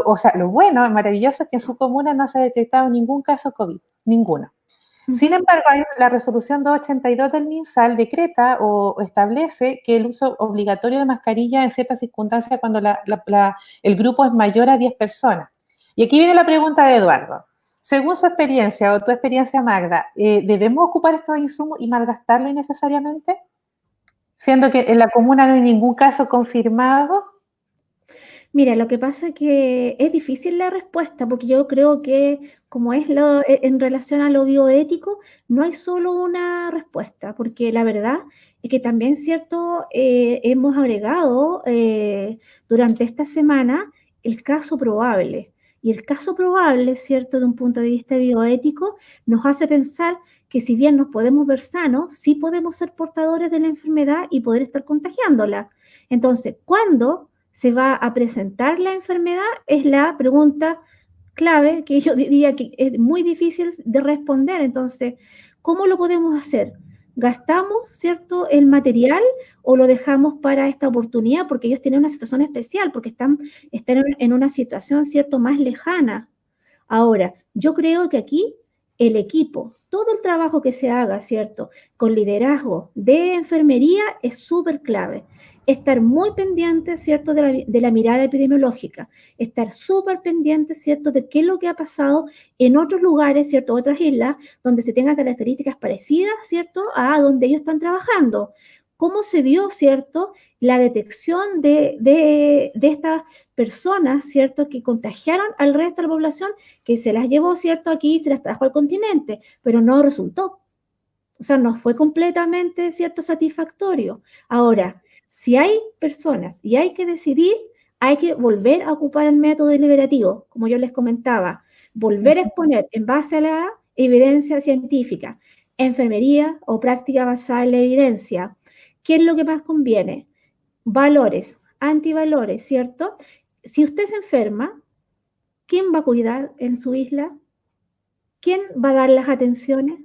o sea, lo bueno, maravilloso es que en su comuna no se ha detectado ningún caso COVID, ninguno. Sin Ujú. embargo, la resolución 282 del MinSal decreta o establece que el uso obligatorio de mascarilla en ciertas circunstancias cuando el grupo es mayor a 10 personas. Y aquí viene la pregunta de Eduardo. Según su experiencia o tu experiencia, Magda, ¿debemos ocupar estos insumos y malgastarlo innecesariamente? Siendo que en la comuna no hay ningún caso confirmado. Mira, lo que pasa es que es difícil la respuesta, porque yo creo que como es en relación a lo bioético, no hay solo una respuesta, porque la verdad es que también, cierto, hemos agregado durante esta semana el caso probable. Y el caso probable, ¿cierto?, de un punto de vista bioético, nos hace pensar que si bien nos podemos ver sanos, sí podemos ser portadores de la enfermedad y poder estar contagiándola. Entonces, ¿cuándo se va a presentar la enfermedad? Es la pregunta clave que yo diría que es muy difícil de responder. Entonces, ¿cómo lo podemos hacer? ¿Gastamos, cierto, el material o lo dejamos para esta oportunidad? Porque ellos tienen una situación especial, porque están en una situación, cierto, más lejana. Ahora, yo creo que aquí el equipo, todo el trabajo que se haga, ¿cierto? Con liderazgo de enfermería es súper clave. Estar muy pendiente, ¿cierto? De la mirada epidemiológica. Estar súper pendiente, ¿cierto? De qué es lo que ha pasado en otros lugares, ¿cierto? Otras islas, donde se tengan características parecidas, ¿cierto? A donde ellos están trabajando. ¿Cómo se dio, ¿cierto? La detección de estas personas, ¿cierto? Que contagiaron al resto de la población, que se las llevó, ¿cierto? Aquí se las trajo al continente, pero no resultó. O sea, no fue completamente, ¿cierto?, satisfactorio. Ahora, si hay personas y hay que decidir, hay que volver a ocupar el método deliberativo, como yo les comentaba, volver a exponer en base a la evidencia científica, enfermería o práctica basada en la evidencia. ¿Qué es lo que más conviene? Valores, antivalores, ¿cierto? Si usted se enferma, ¿quién va a cuidar en su isla? ¿Quién va a dar las atenciones?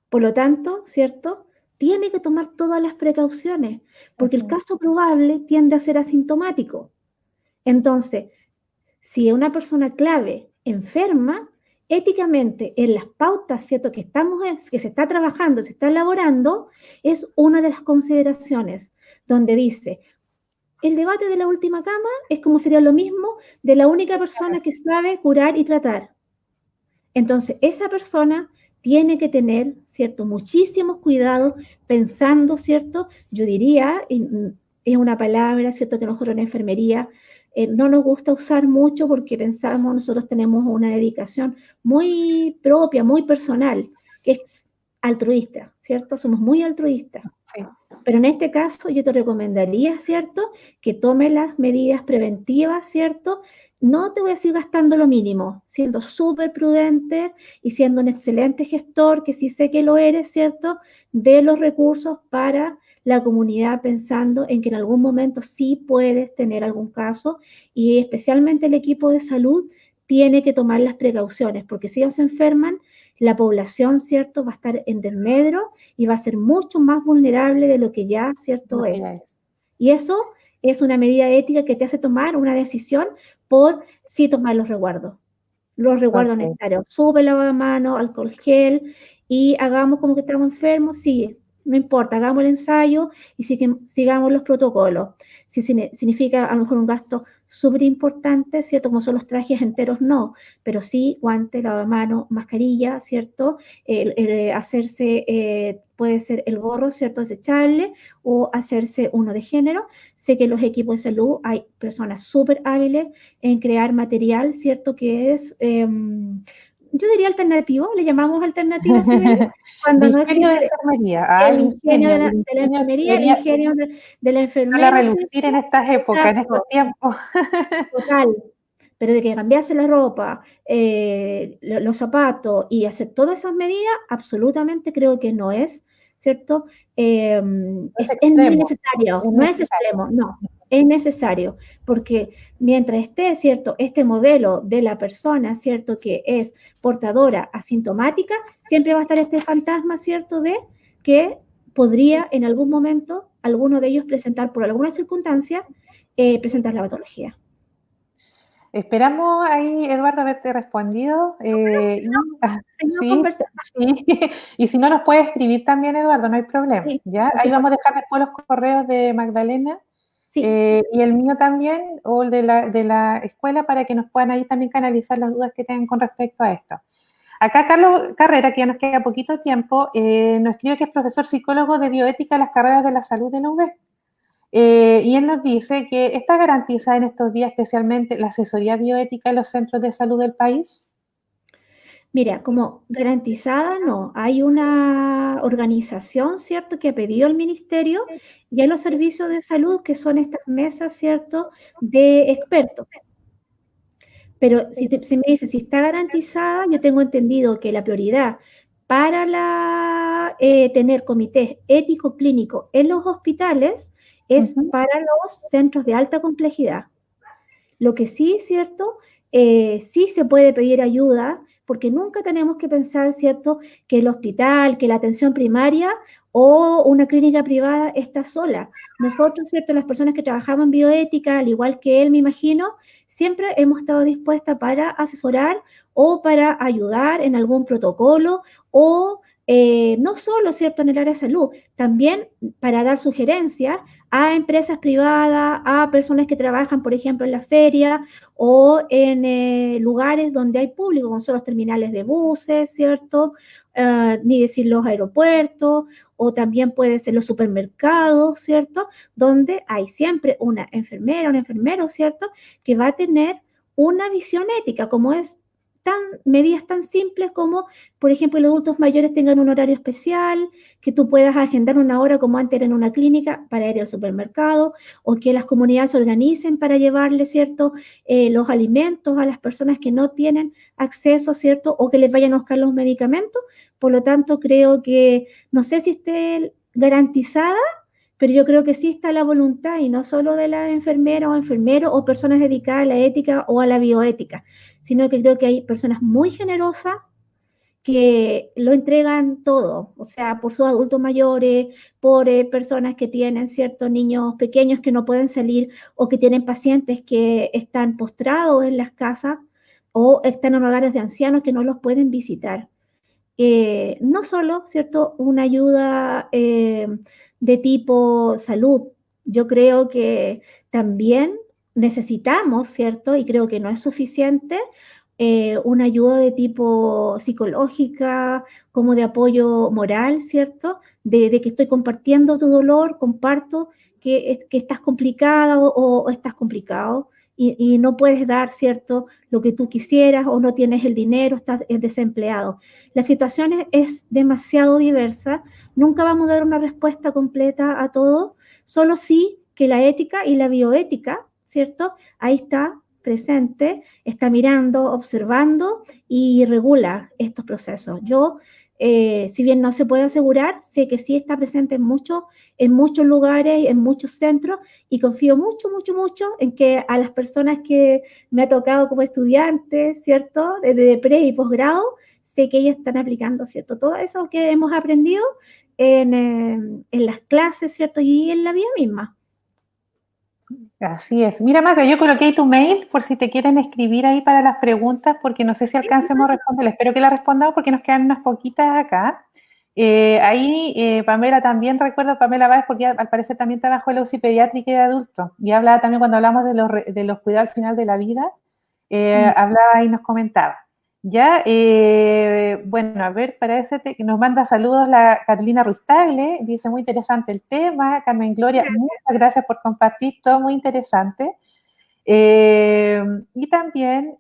Por lo tanto, ¿cierto? Tiene que tomar todas las precauciones, porque el caso probable tiende a ser asintomático. Entonces, si una persona clave enferma, éticamente en las pautas, ¿cierto?, que se está trabajando, se está elaborando, es una de las consideraciones donde dice, el debate de la última cama es como sería lo mismo de la única persona que sabe curar y tratar. Entonces, esa persona tiene que tener, ¿cierto?, muchísimos cuidados pensando, ¿cierto? Yo diría, es una palabra, ¿cierto?, que nosotros en enfermería no nos gusta usar mucho porque pensamos, nosotros tenemos una dedicación muy propia, muy personal, que es altruista, ¿cierto? Somos muy altruistas. Sí. Pero en este caso yo te recomendaría, ¿cierto?, que tomes las medidas preventivas, ¿cierto? No te voy a decir gastando lo mínimo, siendo súper prudente y siendo un excelente gestor, que sí sé que lo eres, ¿cierto?, de los recursos para la comunidad, pensando en que en algún momento sí puedes tener algún caso y especialmente el equipo de salud tiene que tomar las precauciones, porque si ellos se enferman, la población, ¿cierto?, va a estar en desmedro y va a ser mucho más vulnerable de lo que ya, ¿cierto?, es. Y eso es una medida ética que te hace tomar una decisión por sí tomar los resguardos necesarios. Sube lavado de manos, alcohol gel y hagamos como que estamos enfermos, sí, no importa, hagamos el ensayo y sigamos los protocolos. Si significa a lo mejor un gasto súper importante, ¿cierto? Como son los trajes enteros, no, pero sí guantes, lavado de manos, mascarilla, ¿cierto? Hacerse, puede ser el gorro, ¿cierto? Desechable o hacerse uno de género. Sé que en los equipos de salud hay personas súper hábiles en crear material, ¿cierto? Que es, yo diría alternativo, le llamamos alternativo, ¿sí? Cuando El no ingenio de existe enfermería. el ingenio de la enfermería, el ingenio de la Para enfermera, ¿cierto? relucir en estas épocas, en estos Exacto, tiempos. total. Pero de que cambiarse la ropa, los zapatos y hacer todas esas medidas, absolutamente creo que no es, ¿cierto? Es muy Extremo. necesario, Es no es necesario. extremo, no, es necesario, porque mientras esté, ¿cierto?, este modelo de la persona, ¿cierto?, que es portadora asintomática, siempre va a estar este fantasma, ¿cierto?, de que podría en algún momento alguno de ellos presentar, por alguna circunstancia, presentar la patología. Esperamos ahí, Eduardo, haberte respondido. Seguimos Sí, conversando. sí. Y si no, nos puedes escribir también, Eduardo, no hay problema. Sí, ¿Ya? por Ahí vamos a supuesto. dejar después los correos de Magdalena Sí, y el mío también, o el de la escuela, para que nos puedan ahí también canalizar las dudas que tengan con respecto a esto. Acá Carlos Carrera, que ya nos queda poquito tiempo, nos escribe que es profesor psicólogo de bioética de las carreras de la salud de la UB. Y él nos dice que está garantizada en estos días especialmente la asesoría bioética en los centros de salud del país. mira, como garantizada no, hay una organización, ¿cierto?, que ha pedido al ministerio y a los servicios de salud, que son estas mesas, ¿cierto?, de expertos. Pero si me dice si está garantizada, yo tengo entendido que la prioridad para tener comités ético-clínicos en los hospitales es Ujú. para los centros de alta complejidad. Lo que sí es cierto, sí se puede pedir ayuda, porque nunca tenemos que pensar, ¿cierto?, que el hospital, que la atención primaria o una clínica privada está sola. Nosotros, ¿cierto?, las personas que trabajamos en bioética, al igual que él, me imagino, siempre hemos estado dispuestas para asesorar o para ayudar en algún protocolo o no solo, ¿cierto?, en el área de salud, también para dar sugerencias a empresas privadas, a personas que trabajan, por ejemplo, en la feria o en lugares donde hay público, como son los terminales de buses, ¿cierto? Ni decir los aeropuertos, o también pueden ser los supermercados, ¿cierto? Donde hay siempre una enfermera, un enfermero, ¿cierto? Que va a tener una visión ética, como es medidas tan simples como, por ejemplo, los adultos mayores tengan un horario especial, que tú puedas agendar una hora como antes era en una clínica para ir al supermercado, o que las comunidades se organicen para llevarle, ¿cierto?, los alimentos a las personas que no tienen acceso, ¿cierto?, o que les vayan a buscar los medicamentos. Por lo tanto, creo que, no sé si esté garantizada, pero yo creo que sí está la voluntad, y no solo de la enfermera o enfermero o personas dedicadas a la ética o a la bioética, sino que creo que hay personas muy generosas que lo entregan todo, o sea, por sus adultos mayores, por personas que tienen ciertos niños pequeños que no pueden salir o que tienen pacientes que están postrados en las casas o están en hogares de ancianos que no los pueden visitar. No solo, ¿cierto?, una ayuda de tipo salud. Yo creo que también necesitamos, ¿cierto?, y creo que no es suficiente, una ayuda de tipo psicológica, como de apoyo moral, ¿cierto? De que estoy compartiendo tu dolor, comparto que estás complicada o estás complicado y no puedes dar, ¿cierto?, lo que tú quisieras o no tienes el dinero, estás desempleado. La situación es demasiado diversa, nunca vamos a dar una respuesta completa a todo, solo sí que la ética y la bioética, ¿cierto? Ahí está presente, está mirando, observando y regula estos procesos. Yo, si bien no se puede asegurar, sé que sí está presente en muchos lugares, en muchos centros, y confío mucho, mucho, mucho en que a las personas que me ha tocado como estudiante, ¿cierto?, desde pre y posgrado, sé que ellos están aplicando, ¿cierto?, todo eso que hemos aprendido en las clases, ¿cierto?, y en la vida misma. Así es. Mira, Maca, yo coloqué ahí tu mail por si te quieren escribir ahí para las preguntas, porque no sé si alcancemos a responder. Espero que la respondamos porque nos quedan unas poquitas acá. Pamela también, recuerdo Pamela Báez, porque al parecer también trabajó en la UCI pediátrica y de adultos. Y hablaba también cuando hablamos de los cuidados al final de la vida, Mm. hablaba y nos comentaba. Ya, bueno, a ver, parece que nos manda saludos la Carolina Ruiz Tagle, dice muy interesante el tema. Carmen Gloria, muchas gracias por compartir, todo muy interesante. Y también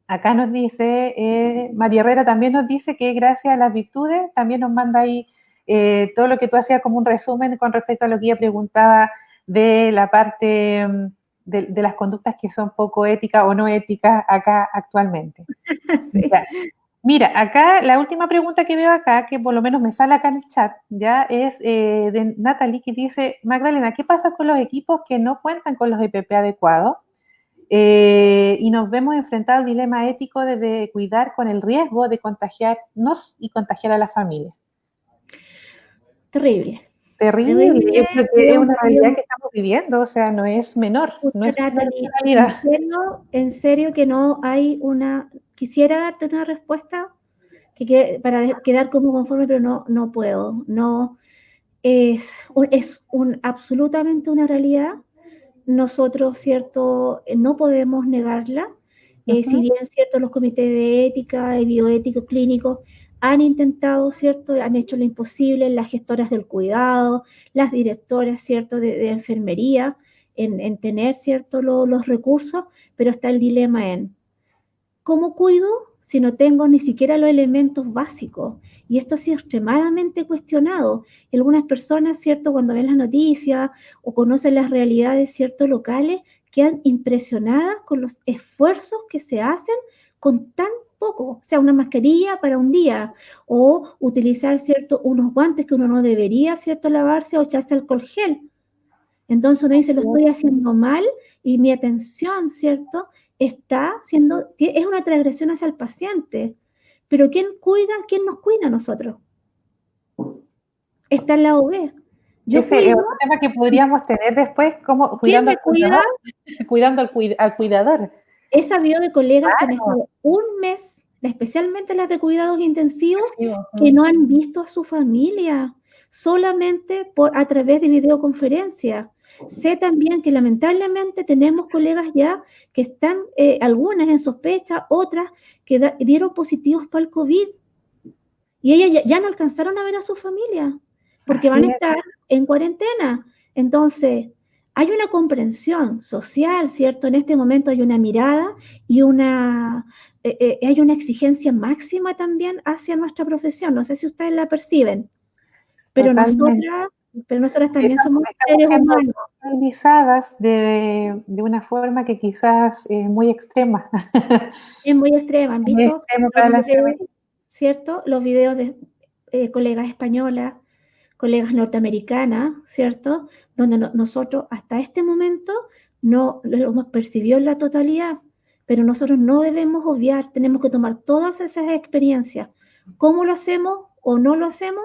acá nos dice, María Herrera también nos dice que gracias a las virtudes, también nos manda ahí todo lo que tú hacías como un resumen con respecto a lo que ella preguntaba de la parte de las conductas que son poco éticas o no éticas acá actualmente. Sí. Ya. Mira, acá la última pregunta que veo acá, que por lo menos me sale acá en el chat, ya es de Natalie, que dice, Magdalena, ¿qué pasa con los equipos que no cuentan con los EPP adecuados? Y nos vemos enfrentados al dilema ético de cuidar con el riesgo de contagiarnos y contagiar a la familia. Terrible. Terrible, Terrible, yo creo que es creo una que realidad que estamos viviendo, o sea, no es menor, no Pucha, es menor Natalie, la realidad. en serio que no hay una, quisiera darte una respuesta para quedar como conforme, pero no, no puedo, no, absolutamente una realidad. Nosotros, cierto, no podemos negarla. Si Uh-huh. bien, cierto, los comités de ética y bioéticos clínicos han intentado, cierto, han hecho lo imposible, las gestoras del cuidado, las directoras, cierto, de enfermería, en tener, cierto, los recursos, pero está el dilema en ¿cómo cuido si no tengo ni siquiera los elementos básicos? Y esto ha sido extremadamente cuestionado. Y algunas personas, ¿cierto?, cuando ven las noticias o conocen las realidades, ¿cierto?, locales, quedan impresionadas con los esfuerzos que se hacen con tan poco, o sea, una mascarilla para un día, o utilizar, ¿cierto?, unos guantes que uno no debería, ¿cierto?, lavarse o echarse alcohol gel. Entonces uno dice, lo estoy haciendo mal y mi atención, ¿cierto?, está siendo, es una transgresión hacia el paciente. Pero ¿quién nos cuida a nosotros? Está el lado B. Yo Ese es cuido. otro tema que podríamos tener después, como ¿Quién cuidando me al cuida? cuidador, cuidando al cuidador. He sabido de colegas que han Claro, estado un mes, especialmente las de cuidados intensivos, sí, que no han visto a su familia, solamente a través de videoconferencia. Sé también que lamentablemente tenemos colegas ya que están, algunas en sospecha, otras que dieron positivos para el COVID. Y ellas ya no alcanzaron a ver a su familia, porque van a así es. estar en cuarentena. Entonces, hay una comprensión social, ¿cierto? En este momento hay una mirada y hay una exigencia máxima también hacia nuestra profesión. No sé si ustedes la perciben, pero Totalmente. nosotras también somos Estamos seres siendo humanos. utilizadas de una forma que quizás es muy extrema. Es muy extrema. ¿Han Muy visto extrema los para la videos, enfermería. ¿cierto? Los videos de colegas españolas, colegas norteamericanas, ¿cierto? Donde nosotros hasta este momento no lo hemos percibido en la totalidad, pero nosotros no debemos obviar, tenemos que tomar todas esas experiencias. ¿Cómo lo hacemos o no lo hacemos?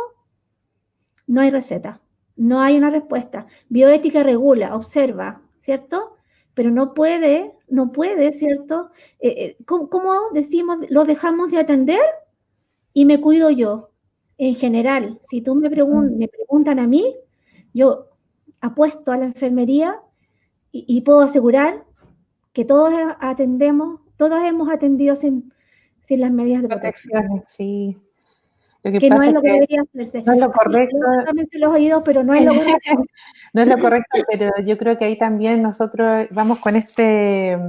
No hay receta, no hay una respuesta. Bioética regula, observa, ¿cierto? Pero no puede, ¿cierto? ¿Cómo decimos, lo dejamos de atender y me cuido yo? En general, si tú me preguntan a mí, yo apuesto a la enfermería y puedo asegurar que todos hemos atendido sin las medidas de protección, Protecciones, sí. Lo que que no pasa es es lo que que debería hacerse. no es lo Así, correcto. tápense los oídos, pero no es lo correcto. No es lo correcto, pero yo creo que ahí también nosotros vamos con este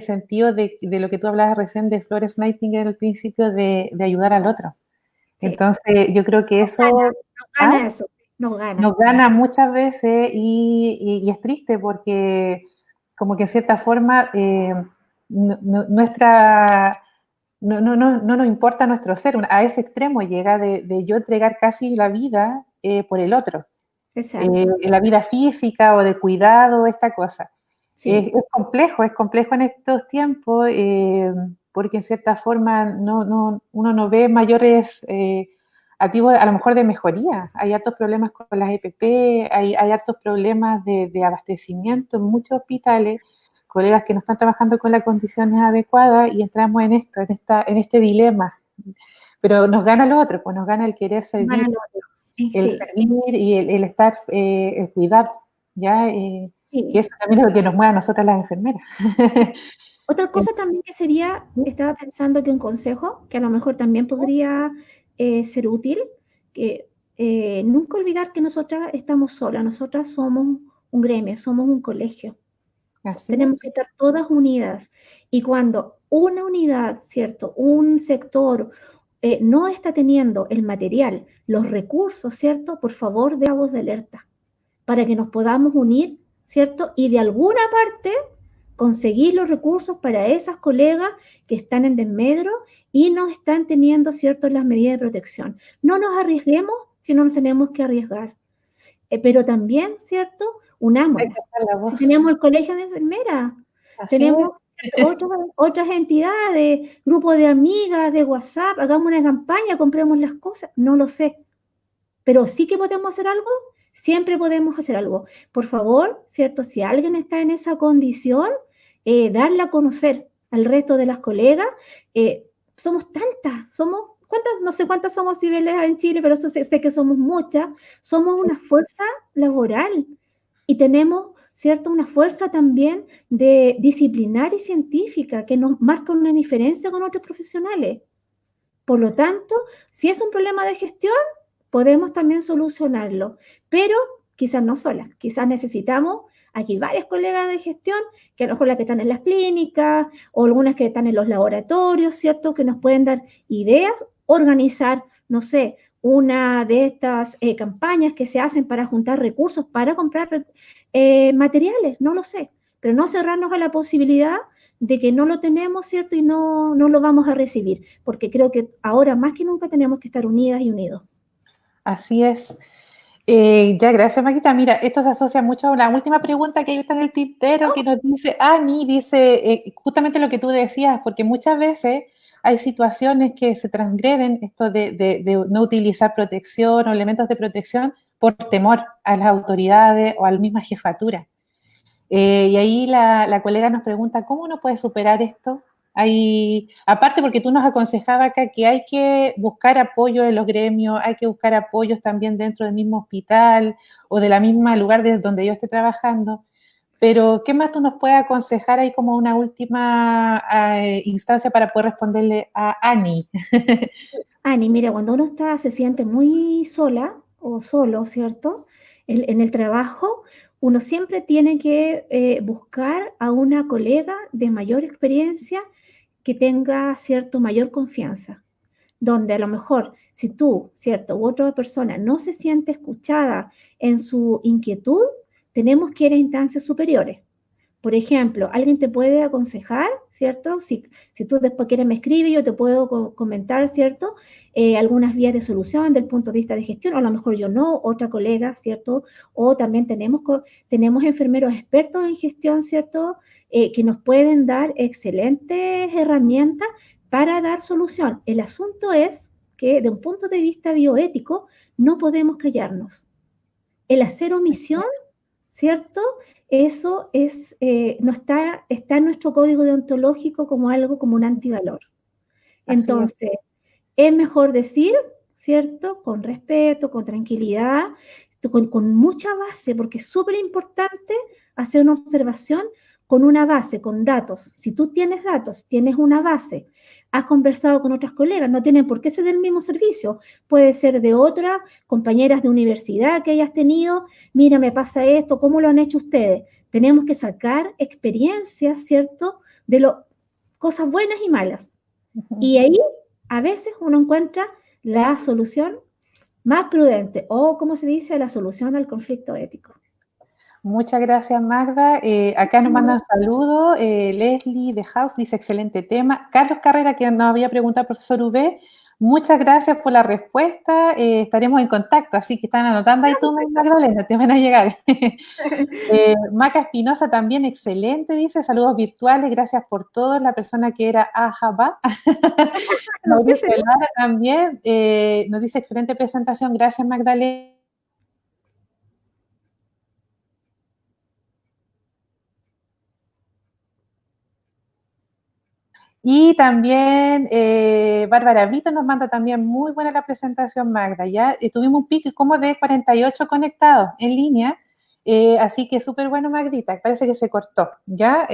sentido de lo que tú hablabas recién de Florence Nightingale al principio, de ayudar al otro. Sí, Entonces, yo creo que eso ¿ah? gana eso, nos gana. Nos gana muchas veces y es triste porque como que en cierta forma no nos importa nuestro ser, a ese extremo llega de yo entregar casi la vida por el otro. Exacto, La vida física o de cuidado, esta cosa. sí. Es complejo en estos tiempos porque en cierta forma uno no ve mayores activos a lo mejor de mejoría. Hay hartos problemas con las EPP, hay hartos problemas de abastecimiento en muchos hospitales, colegas que no están trabajando con las condiciones adecuadas y entramos en este dilema. Pero nos gana lo otro, pues nos gana el querer servir, el Sí, servir y el estar, el cuidar, ¿ya? Que sí. eso también es lo que nos mueve a nosotras las enfermeras. Otra cosa también que sería, estaba pensando que un consejo, que a lo mejor también podría ser útil, que nunca olvidar que nosotras estamos solas, nosotras somos un gremio, somos un colegio. Así Tenemos que es. estar todas unidas. Y cuando una unidad, ¿cierto? Un sector no está teniendo el material, los recursos, ¿cierto? Por favor, dé voz de alerta para que nos podamos unir, ¿cierto? Y de alguna parte conseguir los recursos para esas colegas que están en desmedro y no están teniendo, ¿cierto?, las medidas de protección. No nos arriesguemos si no nos tenemos que arriesgar. Pero también, ¿cierto?, Hay que unámonos. hacer la Si voz. tenemos el colegio de enfermeras, Así es. tenemos otras entidades, grupos de amigas, de WhatsApp, hagamos una campaña, compremos las cosas, no lo sé. Pero sí que podemos hacer algo, siempre podemos hacer algo. Por favor, ¿cierto? Si alguien está en esa condición, darla a conocer al resto de las colegas. Somos tantas, no sé cuántas somos civiles en Chile, pero sé que somos muchas. Somos Sí. una fuerza laboral y tenemos, ¿cierto? Una fuerza también de disciplinaria y científica que nos marca una diferencia con otros profesionales. Por lo tanto, si es un problema de gestión, podemos también solucionarlo, pero quizás no solas, quizás necesitamos aquí varias colegas de gestión, que a lo mejor las que están en las clínicas o algunas que están en los laboratorios, ¿cierto? Que nos pueden dar ideas, organizar, no sé, una de estas campañas que se hacen para juntar recursos, para comprar materiales, no lo sé, pero no cerrarnos a la posibilidad de que no lo tenemos, ¿cierto? Y no lo vamos a recibir, porque creo que ahora más que nunca tenemos que estar unidas y unidos. Así es. Ya, gracias, Maquita. Mira, esto se asocia mucho a la última pregunta que ahí está en el tintero que nos dice Ani, dice justamente lo que tú decías, porque muchas veces hay situaciones que se transgreden esto de no utilizar protección o elementos de protección por temor a las autoridades o a la misma jefatura. Y ahí la colega nos pregunta, ¿cómo uno puede superar esto? Aparte porque tú nos aconsejabas acá que hay que buscar apoyo de los gremios, hay que buscar apoyos también dentro del mismo hospital o de la misma lugar desde donde yo esté trabajando. Pero, ¿qué más tú nos puedes aconsejar ahí como una última instancia para poder responderle a Ani? Ani, mira, cuando uno se siente muy sola o solo, ¿cierto? En el trabajo, uno siempre tiene que buscar a una colega de mayor experiencia que tenga, ¿cierto?, mayor confianza, donde a lo mejor si tú, ¿cierto?, u otra persona no se siente escuchada en su inquietud, tenemos que ir a instancias superiores. Por ejemplo, alguien te puede aconsejar, ¿cierto? Si tú después quieres me escribes, yo te puedo comentar, ¿cierto? Algunas vías de solución del punto de vista de gestión, o a lo mejor yo no, otra colega, ¿cierto? O también tenemos enfermeros expertos en gestión, ¿cierto? Que nos pueden dar excelentes herramientas para dar solución. El asunto es que de un punto de vista bioético no podemos callarnos. El hacer omisión, ¿cierto? Eso no está en nuestro código deontológico como algo, como un antivalor. Así es. Entonces, es mejor decir, ¿cierto? Con respeto, con tranquilidad, con mucha base, porque es súper importante hacer una observación con una base, con datos. Si tú tienes datos, tienes una base, has conversado con otras colegas, no tienen por qué ser del mismo servicio, puede ser de otras compañeras de universidad que hayas tenido, mira, me pasa esto, ¿cómo lo han hecho ustedes? Tenemos que sacar experiencias, ¿cierto? Cosas buenas y malas. Y ahí a veces uno encuentra la solución más prudente o, como se dice, la solución al conflicto ético. Muchas gracias, Magda. Acá nos mandan saludos. Leslie de House dice excelente tema. Carlos Carrera, que nos había preguntado, profesor UB, muchas gracias por la respuesta. Estaremos en contacto, así que están anotando ahí tú, Magdalena, te van a llegar. Maca Espinosa también, excelente, dice, saludos virtuales, gracias por todo. La persona que era Ajaba. Mauricio Lara también nos dice excelente presentación, gracias, Magdalena. Y también Bárbara Brito nos manda también muy buena la presentación, Magda. Ya tuvimos un pico como de 48 conectados en línea, así que súper bueno, Magdita. Parece que se cortó. Ya,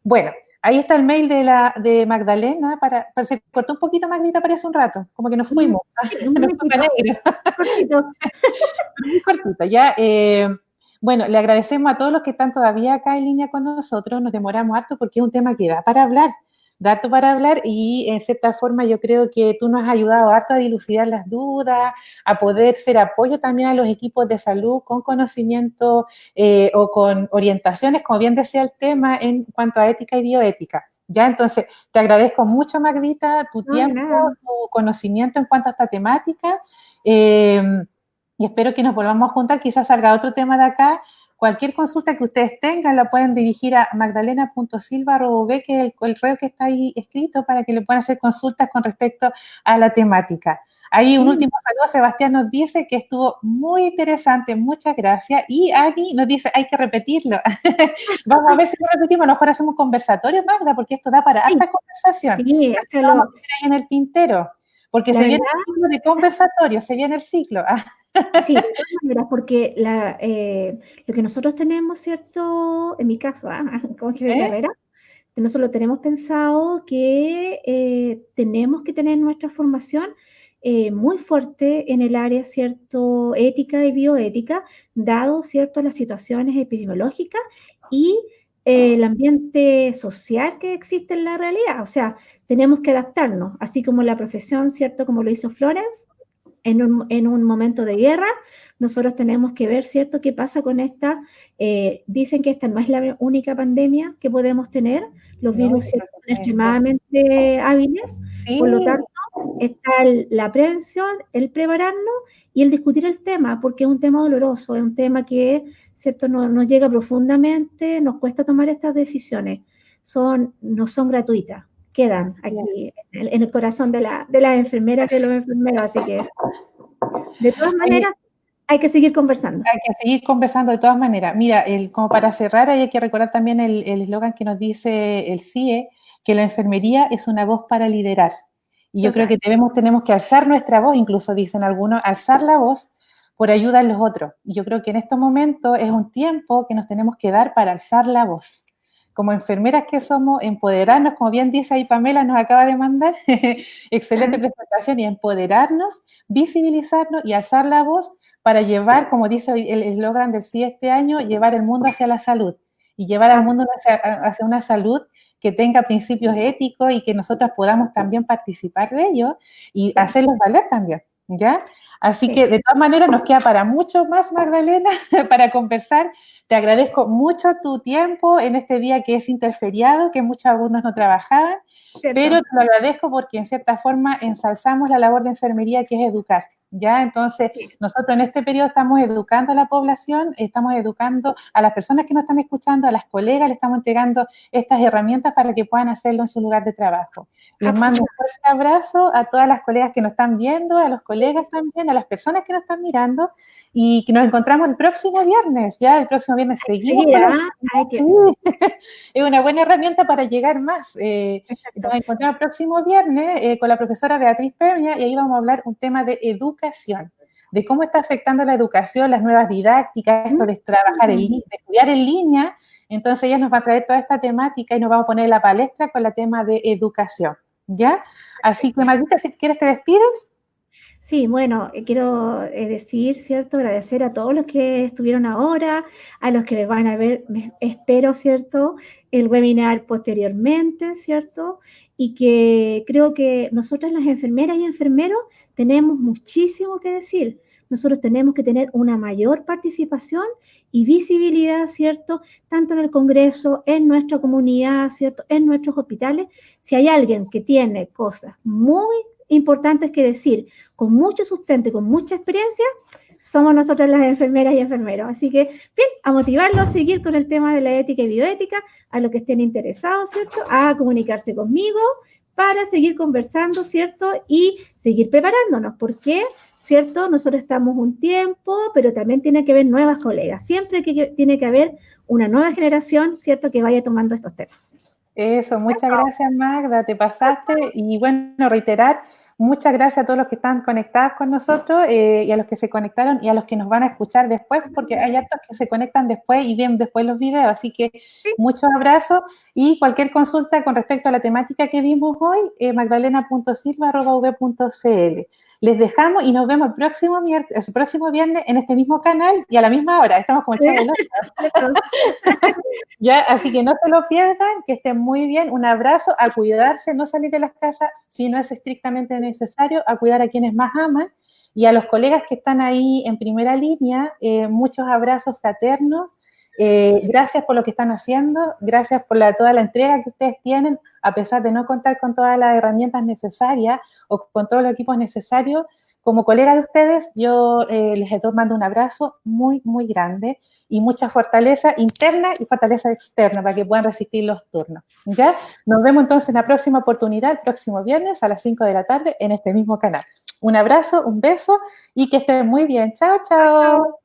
bueno, ahí está el mail de Magdalena. Se cortó un poquito, Magdita, parece un rato, como que nos fuimos. Nos fue para negro. Muy cortito, ya. Bueno, le agradecemos a todos los que están todavía acá en línea con nosotros. Nos demoramos harto porque es un tema que da harto para hablar y en cierta forma yo creo que tú nos has ayudado harto a dilucidar las dudas, a poder ser apoyo también a los equipos de salud con conocimiento o con orientaciones, como bien decía el tema, en cuanto a ética y bioética. Ya, entonces, te agradezco mucho, Magdita, tu tiempo, tu conocimiento en cuanto a esta temática. Y espero que nos volvamos a juntar, quizás salga otro tema de acá. Cualquier consulta que ustedes tengan la pueden dirigir a magdalena.silva@b, que es el correo que está ahí escrito, para que le puedan hacer consultas con respecto a la temática. Ahí un último saludo, Sebastián nos dice que estuvo muy interesante, muchas gracias. Y Ani nos dice, hay que repetirlo. Vamos a ver si lo repetimos, a lo mejor hacemos un conversatorio, Magda, porque esto da para harta conversación. Sí, vamos a poner ahí en el tintero, porque se viene el ciclo de conversatorio, se viene el ciclo. Sí, de todas maneras, porque lo que nosotros tenemos, ¿cierto? En mi caso, como jefe de carrera, nosotros tenemos pensado que tenemos que tener nuestra formación muy fuerte en el área, ¿cierto? Ética y bioética, dado, ¿cierto? Las situaciones epidemiológicas y el ambiente social que existe en la realidad. O sea, tenemos que adaptarnos, así como la profesión, ¿cierto? Como lo hizo Florence. en un momento de guerra, nosotros tenemos que ver, ¿cierto?, qué pasa con esta. Dicen que esta no es la única pandemia que podemos tener. Los No, virus, yo ¿cierto?, creo son que fue. extremadamente hábiles. Por lo Sí, tanto, está la prevención, el prepararnos y el discutir el tema, porque es un tema doloroso, es un tema que, ¿cierto?, nos llega profundamente, nos cuesta tomar estas decisiones. No son gratuitas, quedan así es. aquí en el corazón de las enfermeras y de los enfermeros, así que de todas Oye, maneras hay que seguir conversando. hay que seguir conversando de todas maneras. Mira, como para cerrar, hay que recordar también el eslogan que nos dice el CIE, que la enfermería es una voz para liderar. Y yo creo Total. que tenemos que alzar nuestra voz, incluso dicen algunos, alzar la voz por ayuda a los otros. Y yo creo que en estos momentos es un tiempo que nos tenemos que dar para alzar la voz. Como enfermeras que somos, empoderarnos, como bien dice ahí Pamela, nos acaba de mandar, excelente presentación, y empoderarnos, visibilizarnos y alzar la voz para llevar, como dice el eslogan del CIE este año, llevar el mundo hacia la salud y llevar al mundo hacia una salud que tenga principios éticos y que nosotros podamos también participar de ellos y Sí, hacerlos valer también, ¿ya? Así sí. que de todas maneras nos queda para mucho más, Magdalena, para conversar. Te agradezco mucho tu tiempo en este día que es interferiado, que muchos alumnos no trabajaban, pero Cierto. te lo agradezco porque en cierta forma ensalzamos la labor de enfermería que es educar. ¿Ya? Entonces, Sí. nosotros en este periodo estamos educando a la población, estamos educando a las personas que nos están escuchando, a las colegas, le estamos entregando estas herramientas para que puedan hacerlo en su lugar de trabajo. Les mando un fuerte abrazo a todas las colegas que nos están viendo, a los colegas también, a las personas que nos están mirando y que nos encontramos el próximo viernes, ya el próximo viernes seguimos con la... Seguirá, hay que, Sí, es una buena herramienta para llegar más. Nos exacto. encontramos el próximo viernes con la profesora Beatriz Peña y ahí vamos a hablar un tema de educación, de cómo está afectando la educación, las nuevas didácticas, esto de trabajar de estudiar en línea. Entonces ella nos va a traer toda esta temática y nos vamos a poner en la palestra con el tema de educación, ¿ya? Así que, Magdita, si quieres te despides. Sí, bueno, quiero decir, ¿cierto? Agradecer a todos los que estuvieron ahora, a los que les van a ver, espero, ¿cierto? El webinar posteriormente, ¿cierto? Y que creo que nosotras las enfermeras y enfermeros tenemos muchísimo que decir. Nosotros tenemos que tener una mayor participación y visibilidad, ¿cierto? Tanto en el Congreso, en nuestra comunidad, ¿cierto? En nuestros hospitales. Si hay alguien que tiene cosas muy importantes que decir, con mucho sustento y con mucha experiencia, somos nosotros las enfermeras y enfermeros. Así que, bien, a motivarlos a seguir con el tema de la ética y bioética, a los que estén interesados, ¿cierto? A comunicarse conmigo para seguir conversando, ¿cierto? Y seguir preparándonos, porque, ¿cierto? Nosotros estamos un tiempo, pero también tiene que haber nuevas colegas. Siempre tiene que haber una nueva generación, ¿cierto? Que vaya tomando estos temas. Eso, muchas gracias, Magda, te pasaste. Y bueno, reiterar, muchas gracias a todos los que están conectados con nosotros y a los que se conectaron y a los que nos van a escuchar después, porque hay hartos que se conectan después y ven después los videos. Así que muchos abrazos y cualquier consulta con respecto a la temática que vimos hoy, magdalena.silva@v.cl. Les dejamos y nos vemos el próximo viernes en este mismo canal y a la misma hora. Estamos como el Chavo del Ocho. Ya, así que no se lo pierdan, que estén muy bien, un abrazo, a cuidarse, no salir de las casas si no es estrictamente necesario, a cuidar a quienes más aman y a los colegas que están ahí en primera línea, muchos abrazos fraternos, gracias por lo que están haciendo, gracias por toda la entrega que ustedes tienen, a pesar de no contar con todas las herramientas necesarias o con todos los equipos necesarios. Como colega de ustedes, yo les mando un abrazo muy, muy grande y mucha fortaleza interna y fortaleza externa para que puedan resistir los turnos. ¿Ya? Nos vemos entonces en la próxima oportunidad, el próximo viernes a las 5 de la tarde en este mismo canal. Un abrazo, un beso y que estén muy bien. Chao, chao.